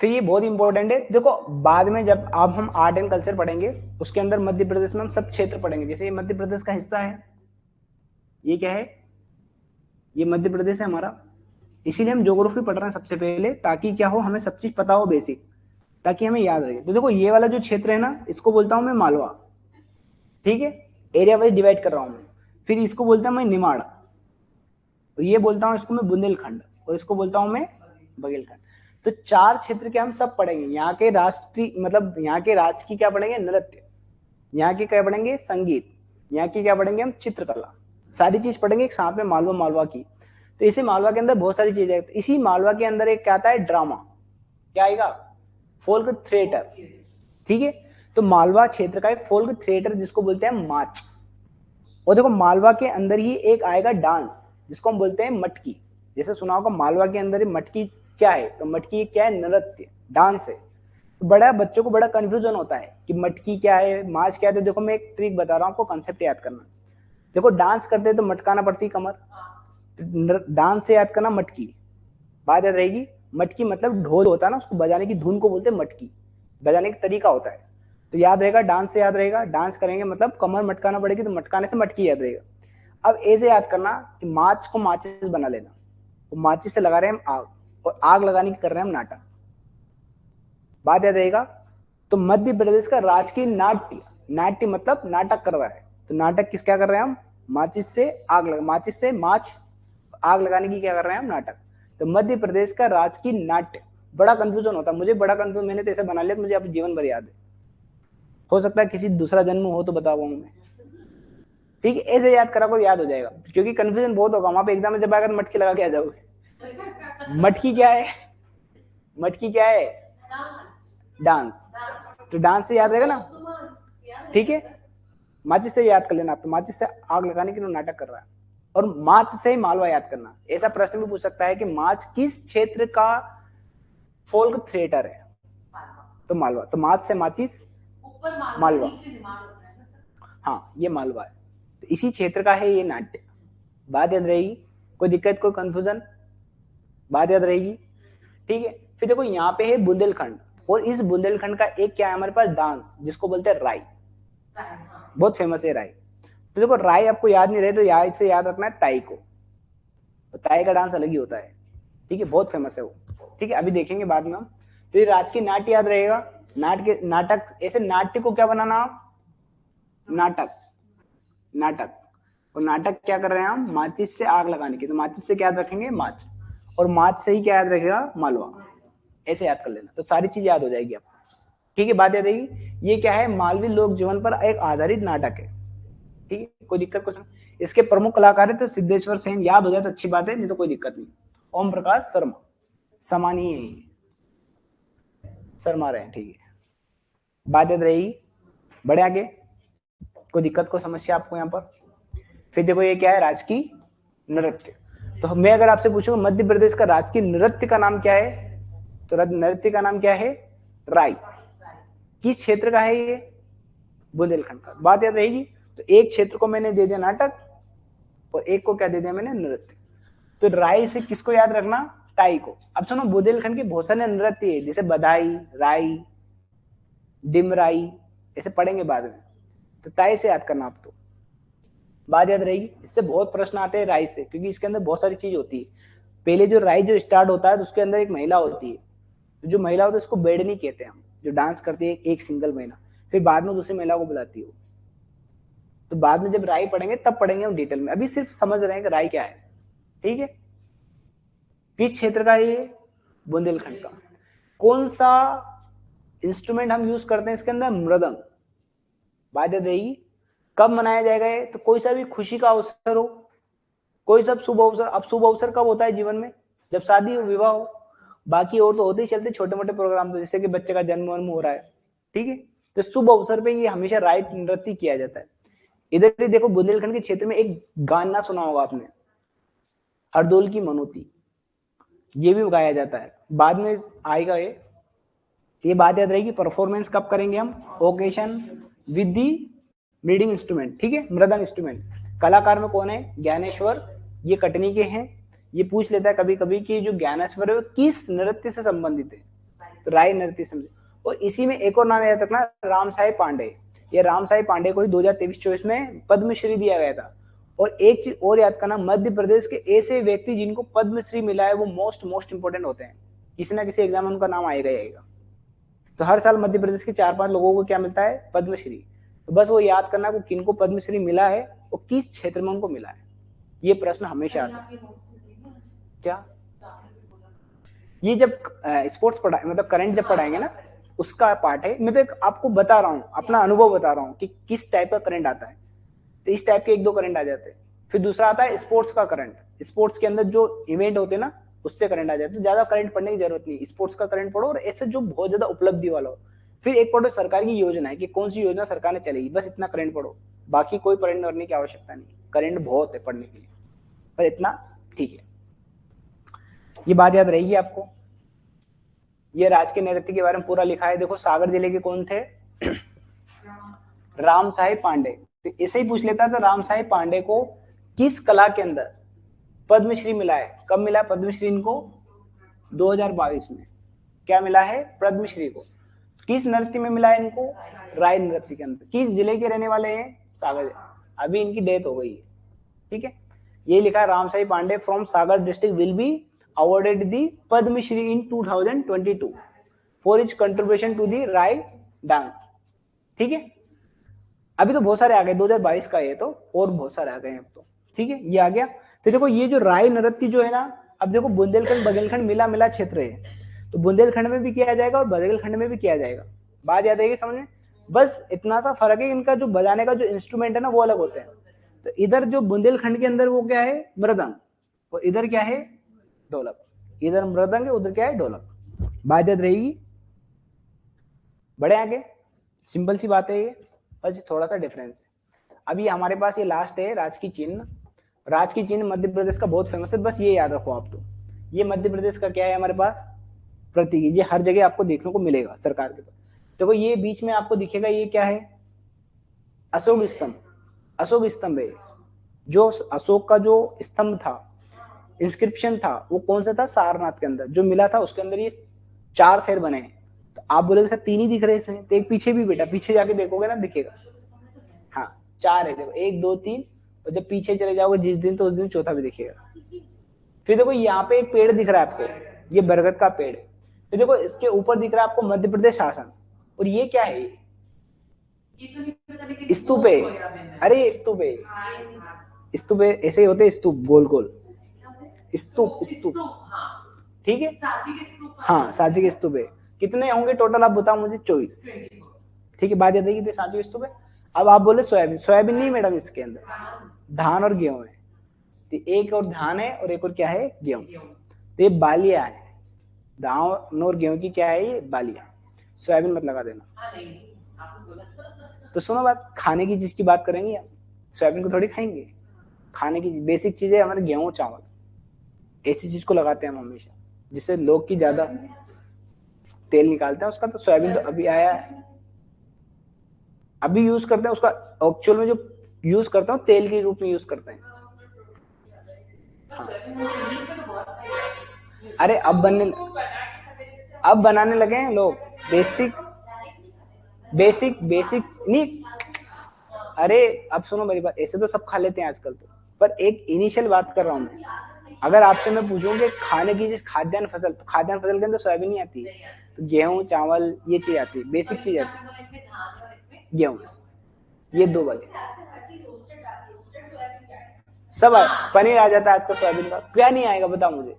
फिर ये बहुत इंपॉर्टेंट है, देखो बाद में जब आप हम आर्ट एंड कल्चर पढ़ेंगे उसके अंदर मध्य प्रदेश में हम सब क्षेत्र पढ़ेंगे। जैसे ये मध्य प्रदेश का हिस्सा है, ये क्या है, ये मध्य प्रदेश है हमारा, इसीलिए हम ज्योग्राफी पढ़ रहे हैं सबसे पहले, ताकि क्या हो, हमें सब चीज पता हो बेसिक, ताकि हमें याद रहे। तो देखो ये वाला जो क्षेत्र है ना, इसको बोलता हूं मैं मालवा, ठीक है, एरिया वाइज डिवाइड कर रहा हूं मैं। फिर इसको बोलता हूं मैं निमाड़, और ये बोलता हूं इसको मैं बुंदेलखंड, और इसको बोलता हूं मैं बघेलखंड। तो 4 क्षेत्र के हम सब पढ़ेंगे। यहाँ के राष्ट्रीय मतलब यहाँ के राज्य की क्या पढ़ेंगे, नृत्य, यहाँ की क्या पढ़ेंगे, संगीत, यहाँ की क्या पढ़ेंगे हम, चित्रकला, सारी चीज पढ़ेंगे एक साथ में, मालवा मालवा की। तो इसी मालवा के अंदर बहुत सारी चीजें है। तो इसी मालवा के अंदर एक क्या आता है, ड्रामा, क्या आएगा, फोल्क थिएटर, ठीक है। तो मालवा क्षेत्र का एक फोल्क थिएटर जिसको बोलते हैं माच। और देखो मालवा के अंदर ही एक आएगा डांस जिसको हम बोलते हैं मटकी। जैसे सुना होगा मालवा के अंदर मटकी क्या है, तो मटकी क्या है, नृत्य, डांस है। तो बड़ा बच्चों को बड़ा कंफ्यूजन होता है कि मटकी क्या है, माच क्या है। तो देखो मैं एक ट्रिक बता रहा हूँ आपको, कंसेप्ट याद करना। देखो डांस करते हैं तो मटकाना पड़ती है कमर, तो डांस से याद करना मटकी, बात याद रहेगी। मटकी मतलब ढोल होता है ना, उसको बजाने की धुन को बोलते हैं मटकी, बजाने का तरीका होता है। तो याद रहेगा, डांस से याद रहेगा, डांस करेंगे मतलब कमर मटकाना पड़ेगी, तो मटकाने से मटकी याद रहेगा। अब ऐसे याद करना कि माच को माचिस बना लेना, तो माचिस से लगा रहे हैं हम आग, और आग लगाने की कर रहे हैं हम नाटक, बात याद रहेगा। तो मध्य प्रदेश का राजकीय नाट्य, नाट्य मतलब नाटक कर रहा है, तो नाटक किस क्या कर रहे हैं हम, माचिस से आग लगा, माचिस से माच आग लगाने की क्या कर रहे हैं हम, नाटक। तो मध्य प्रदेश का राजकीय नाट्य, बड़ा कंफ्यूजन होता है, मुझे बड़ा कंफ्यूजन, मैंने तो ऐसे बना लिया, तो मुझे अब जीवन भर याद है। हो सकता है किसी दूसरा जन्म हो तो बता पाऊंगा मैं, ठीक है। ऐसे याद करा को याद हो जाएगा, क्योंकि कंफ्यूजन बहुत होगा वहां पे एग्जाम में, जब आएगा तो मटकी लगा के आ जाओगे। मटकी क्या है, मटकी क्या है, डांस। तो डांस से याद रहेगा ना, ठीक है। माचिस से याद कर लेना आप, तो माचिस से आग लगाने के लिए नाटक कर रहा है। और माच से मालवा याद करना। ऐसा प्रश्न भी पूछ सकता है कि माच किस क्षेत्र का फोल्क थिएटर है, तो मालवा। तो माच से माचिस, ऊपर मालवा, नीचे निमाड़ होता है ना सर। हाँ ये मालवा है, तो इसी क्षेत्र का है ये नाट्य, बात याद रहेगी। कोई दिक्कत, कोई कंफ्यूजन, बात याद रहेगी, ठीक है। फिर देखो यहाँ पे है बुंदेलखंड, और इस बुंदेलखंड का एक क्या है हमारे पास, डांस, जिसको बोलते हैं राई, बहुत फेमस है राई। तो देखो राई आपको याद नहीं रहे तो याद से याद रखना है ताई को, तो ताई का डांस अलग ही होता है, ठीक है, बहुत फेमस है वो, ठीक है, अभी देखेंगे बाद में हम। तो ये राजकीय नाट्य याद रहेगा, नाटक, ऐसे नाट्य को क्या बनाना, नाटक, नाटक। और नाटक क्या कर रहे हैं हम, माचिस से आग लगाने की, तो माचिस से क्या याद रखेंगे, माच, और माच से ही क्या याद रखेगा, मालवा, ऐसे याद कर लेना, तो सारी चीज याद हो जाएगी आपको, ठीक है, बात याद रहेगी। ये क्या है, मालवी लोक जीवन पर एक आधारित नाटक है, ठीक है, कोई दिक्कत कुछ नहीं। इसके प्रमुख कलाकार है तो सिद्धेश्वर सेन, याद हो जाए तो अच्छी बात है, नहीं तो कोई दिक्कत नहीं। ओम प्रकाश शर्मा, समानी है, शर्मा रहे, ठीक है, बात याद रहेगी। बड़े आगे, कोई दिक्कत को समस्या आपको यहाँ पर। फिर देखो ये क्या है, राजकीय नृत्य। तो मैं अगर आपसे पूछूं मध्य प्रदेश का राजकीय नृत्य का नाम क्या है, तो नृत्य का नाम क्या है, राई। किस क्षेत्र का है ये, बुंदेलखंड का, बात याद रहेगी। तो एक क्षेत्र को मैंने दे दिया नाटक, और एक को क्या दे दिया मैंने, नृत्य। तो राई से किसको याद रखना, टाई को। अब सुनो बुंदेलखंड के बहुत सारे नृत्य है, जैसे बधाई, राई, डिमराई, ऐसे पढ़ेंगे बाद में, तो ताई से याद करना आप, तो बात याद रहेगी। इससे बहुत प्रश्न आते हैं राई से, क्योंकि इसके अंदर बहुत सारी चीज होती है। पहले जो राई जो स्टार्ट होता है तो उसके अंदर एक महिला होती है, तो जो महिला होती है उसको बेडनी कहते हैं हम, जो डांस करती है एक सिंगल महिला, फिर बाद में दूसरी महिला को बुलाती है। तो बाद में जब राई पढ़ेंगे तब पढ़ेंगे हम डिटेल में, अभी सिर्फ समझ रहे हैं कि राई क्या है, ठीक है। किस क्षेत्र का है ये, बुंदेलखंड का। कौन सा इंस्ट्रूमेंट हम यूज करते हैं इसके अंदर, मृदंग, बात याद रहेगी। कब मनाया जाएगा ये, तो कोई सा भी खुशी का अवसर हो, कोई सब शुभ अवसर। अब शुभ अवसर कब होता है जीवन में, जब शादी हो, विवाह हो, बाकी और तो होते ही चलते छोटे मोटे प्रोग्राम, तो जैसे कि बच्चे का जन्म वन्म हो रहा है, ठीक है। तो शुभ अवसर पे ये हमेशा राय नृत्य किया जाता है। इधर ही देखो बुंदेलखंड के क्षेत्र में एक गाना सुना होगा आपने, हरदोल की मनोती, ये भी गाया जाता है, बाद में आएगा ये बात याद रहेगी। परफॉर्मेंस कब करेंगे हम, occasion with the breeding instrument, ठीक है, मृदंग इंस्ट्रूमेंट। कलाकार में कौन है, ज्ञानेश्वर, ये कटनी के हैं। ये पूछ लेता है कभी कभी कि जो ज्ञानेश्वर है वो किस नृत्य से संबंधित है, तो राय नृत्य से। और इसी में एक और नाम याद रखना, राम साहेब पांडे। ये राम साहेब पांडे को ही 2023-24 में पद्मश्री दिया गया था, और एक चीज और याद करना, मध्य प्रदेश के ऐसे व्यक्ति जिनको पद्मश्री मिला है वो मोस्ट इंपोर्टेंट होते हैं, किसी ना किसी एग्जाम में उनका नाम आएगा ही आएगा। तो हर साल मध्य प्रदेश के 4-5 लोगों को क्या मिलता है, पद्मश्री। तो बस वो याद करना को किनको पद्मश्री मिला है और किस क्षेत्र में उनको मिला है, ये प्रश्न हमेशा आता है। क्या ये जब स्पोर्ट्स पढ़ा मतलब करंट जब पढ़ाएंगे ना उसका पार्ट है। मैं तो एक आपको बता रहा हूँ, अपना अनुभव बता रहा हूँ कि किस टाइप का करंट आता है। तो इस टाइप के 1-2 करंट आ जाते हैं। फिर दूसरा आता है स्पोर्ट्स का करंट, स्पोर्ट्स के अंदर जो इवेंट होते हैं ना उससे करंट आ जाते हैं। तो ज्यादा करंट पढ़ने की जरूरत नहीं, स्पोर्ट्स का करंट पढ़ो और ऐसे जो बहुत ज्यादा उपलब्धि वाला हो। फिर एक पढ़ो सरकार की योजना है कि कौन सी योजना सरकार ने चलेगी, बस इतना करंट पढ़ो, बाकी कोई करंट पढ़ने की आवश्यकता नहीं। करंट बहुत है पढ़ने के लिए, पर इतना ठीक है। ये बात याद रहेगी आपको। ये राजकीय नृत्य के बारे में पूरा लिखा है। देखो सागर जिले के कौन थे, राम साहेब पांडे। तो ऐसे ही पूछ लेता था राम साहेब पांडे को किस कला के अंदर पद्मश्री मिला है, कब मिला पद्मश्री इनको, 2022 में क्या मिला है पद्मश्री को। किस नृत्य में मिला है इनको, राय नृत्य के अंदर। किस जिले के रहने वाले हैं, सागर। अभी इनकी डेथ हो गई है, ठीक है। ये लिखा है Ram Saheb Pandey from Sagar district will be awarded the Padma Shri in 2022 for its contribution to the Rai dance। ठीक है, अभी तो बहुत सारे आ गए, 2022 का ये तो, और बहुत सारे आ गए अब तो, ठीक है। ये आ गया। तो देखो ये जो राय नृत्य जो है ना, अब देखो बुंदेलखंड बघेलखंड मिला क्षेत्र है, तो बुंदेलखंड में भी किया जाएगा और बघेलखंड में भी किया जाएगा। बात याद आएगी समझ में। बस इतना सा फर्क है, इनका जो बजाने का जो इंस्ट्रूमेंट है ना वो अलग होते हैं। तो इधर जो बुंदेलखंड के अंदर वो क्या है, मृदंग, और इधर क्या है, ढोलक। इधर मृदंग है, उधर क्या है, ढोलक। बात याद रहेगी। बड़े आगे, सिंपल सी बात है ये, बस थोड़ा सा डिफरेंस है। अभी हमारे पास ये लास्ट है राजकीय चिन्ह। राजकीय चिन्ह मध्य प्रदेश का बहुत फेमस है, बस ये याद रखो आप। तो ये मध्य प्रदेश का क्या है हमारे पास, प्रतीक। ये हर जगह आपको देखने को मिलेगा सरकार के पास। देखो ये बीच में आपको दिखेगा, ये क्या है, अशोक स्तंभ। अशोक स्तंभ है, जो अशोक का जो स्तंभ था, इंस्क्रिप्शन था, वो कौन सा था, सारनाथ के अंदर जो मिला था, उसके अंदर ये 4 शेर बने हैं। तो आप बोलोगे सर 3 ही दिख रहे इसमें, तो एक पीछे भी बेटा, पीछे जाके देखोगे ना दिखेगा। हाँ 4 है, देखो 1 2 3, और जब पीछे चले जाओगे जिस दिन, तो उस दिन चौथा भी दिखेगा। फिर देखो यहाँ पे एक पेड़ दिख रहा है आपको, ये बरगद का पेड़ है। तो देखो इसके ऊपर दिख रहा है आपको मध्य प्रदेश शासन, और ये क्या है, स्तूप है। अरे स्तूप है, स्तूप ऐसे ही होते हैं, स्तूप गोल गोल, स्तूप स्तूप, ठीक है। हाँ सांची के स्तूप है। कितने होंगे टोटल आप बताओ मुझे, 24, ठीक है। बात याद रहेगी, सांची के स्तूप है। अब आप बोले सोयाबीन, सोयाबीन नहीं मैडम, इसके अंदर धान और गेहूं है। तो एक और धान है और एक और क्या है, गेहूं। तो ये बालिया है, धान और गेहूं की क्या है, ये बालिया। सोयाबीन मत लगा देना। तो सुनो बात, खाने की चीज की बात करेंगे हम, सोयाबीन को थोड़ी खाएंगे। खाने की बेसिक चीज है हमारे गेहूं चावल, ऐसी चीज को लगाते हैं हम हमेशा, जिससे लोग की ज्यादा तेल निकालते हैं उसका। तो सोयाबीन तो अभी आया है, अभी यूज करते हैं उसका। एक्चुअल में जो यूज करते हैं तेल के रूप में यूज करते हैं। हाँ। अरे अब बनाने लगे हैं लोग, बेसिक नहीं। अरे अब सुनो मेरी बात, ऐसे तो सब खा लेते हैं आजकल तो, पर एक इनिशियल बात कर रहा हूँ मैं। अगर आपसे मैं पूछूंगी खाने की चीज खाद्यान्न फसल, तो खाद्यान्न फसल के अंदर सोयाबीन नहीं आती, तो गेहूं चावल ये चीज आती है, बेसिक चीज आती है, गेहूं, ये 2 वाले सब पनीर आ जाता है आजकल सोयाबीन का, क्या नहीं आएगा बताओ मुझे।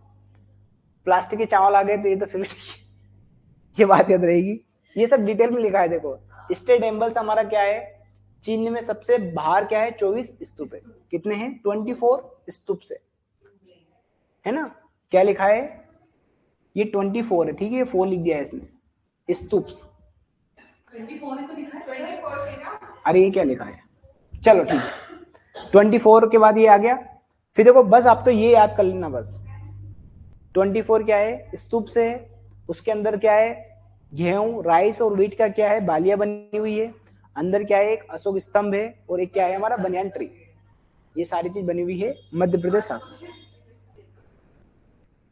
प्लास्टिक के चावल आ गए तो ये तो फिर ये बात याद रहेगी। ये सब डिटेल में लिखा है। देखो स्टेट एम्बल्स हमारा क्या है, चीन में सबसे बाहर क्या है, 24 स्तूप है। कितने हैं, 24 स्तूप से, है ना। क्या लिखा है, ये 24 है, ठीक है। 4 लिख दिया है इसने, स्तूप्स। 24 ने तो लिखा है। अरे ये क्या लिखा है, चलो ठीक है। 24 के बाद ये आ गया। फिर देखो बस आप तो ये याद कर लेना बस, 24 क्या है, स्तूप से है। उसके अंदर क्या है, गेहूं राइस और व्हीट का क्या है, बालिया बनी हुई है। अंदर क्या है, एक अशोक स्तंभ है, और एक क्या है हमारा बनियान ट्री। ये सारी चीज बनी हुई है मध्य प्रदेश शासन।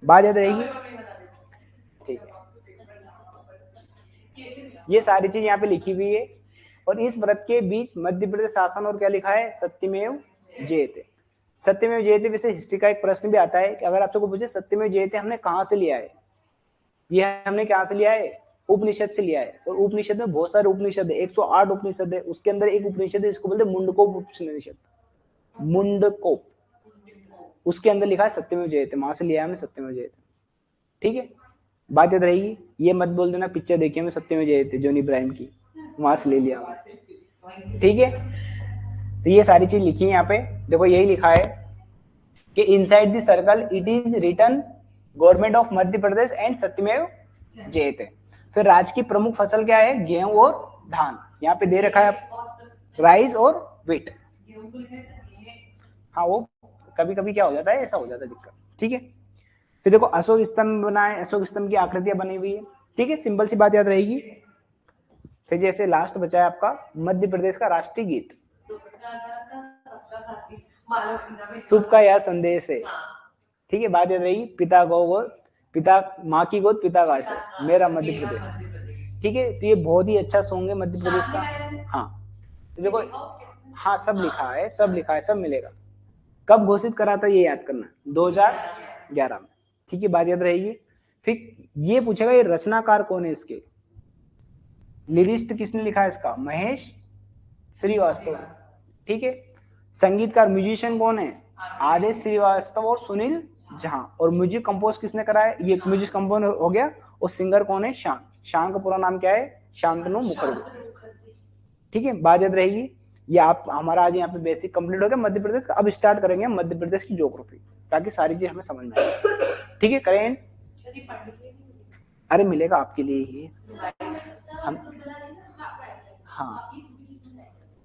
बात याद रहेगी, ठीक है। ये सारी चीज यहाँ पे लिखी हुई है। और इस व्रत के बीच मध्य प्रदेश शासन और क्या लिखा है, सत्यमेव जयते। सत्यमेव जयते वैसे हिस्ट्री का एक प्रश्न भी आता है कि अगर आपसे कोई पूछे सत्यमेव जयते हमने कहाँ से लिया है, ये हमने कहाँ से लिया है, उपनिषद से लिया है। और उपनिषद में बहुत सारे उपनिषद है, 108 उपनिषद है, उसके अंदर एक उपनिषद है जिसको बोलते हैं मुंडकोप उपनिषद, मुंडकोप, उसके अंदर लिखा है सत्यमेव जयते, वहां से लिया है हमने सत्यमेव जयते। ठीक है, बात याद रहेगी, ये मत बोल देना पिक्चर देखी हमने सत्यमेव जयते जॉनी इब्राहिम की, वहां से ले लिया। ठीक है, तो ये सारी चीज लिखी है यहाँ पे, देखो यही लिखा है कि inside the circle it is written government of Madhya Pradesh and सत्यमेव जयते। फिर राज्य की प्रमुख फसल क्या है, गेहूं और धान, यहाँ पे दे रखा है राइस और व्हीट। हाँ वो कभी कभी क्या हो जाता है, ऐसा हो जाता है दिक्कत। ठीक है, फिर देखो अशोक स्तंभ बना है, अशोक स्तंभ की आकृतियां बनी हुई है। ठीक है, सिंपल सी बात याद रहेगी। फिर जैसे लास्ट बचा है आपका मध्य प्रदेश का राष्ट्रीय गीत, सुख का यह संदेश है। ठीक है, बात याद रहेगी, पिता गौ, पिता माँ की गोद पिता का आश्रय, मेरा मध्य प्रदेश। ठीक है, तो ये बहुत ही अच्छा सॉन्ग है मध्य प्रदेश का। हाँ तो देखो, हाँ सब लिखा है, सब लिखा है, सब मिलेगा। कब घोषित करा था ये याद करना, 2011 में। ठीक है, बात याद रहेगी। फिर ये पूछेगा ये रचनाकार कौन है इसके, लिरिस्ट किसने लिखा है इसका, महेश श्रीवास्तव। ठीक है, संगीतकार म्यूजिशियन कौन है, आदेश श्रीवास्तव और सुनील झा। और म्यूजिक कंपोज किसने करा है, ये म्यूजिक कंपोज हो गया। और सिंगर कौन है, शान। शान का पूरा नाम क्या है, शांतनु मुखर्जी। ठीक है, बात याद रहेगी। ये आप हमारा आज यहाँ पे बेसिक कंप्लीट हो गया मध्य प्रदेश का। अब स्टार्ट करेंगे मध्य प्रदेश की ज्योग्राफी, ताकि सारी चीज हमें समझ में आए। ठीक है, करें। अरे मिलेगा आपके लिए ही हम, हाँ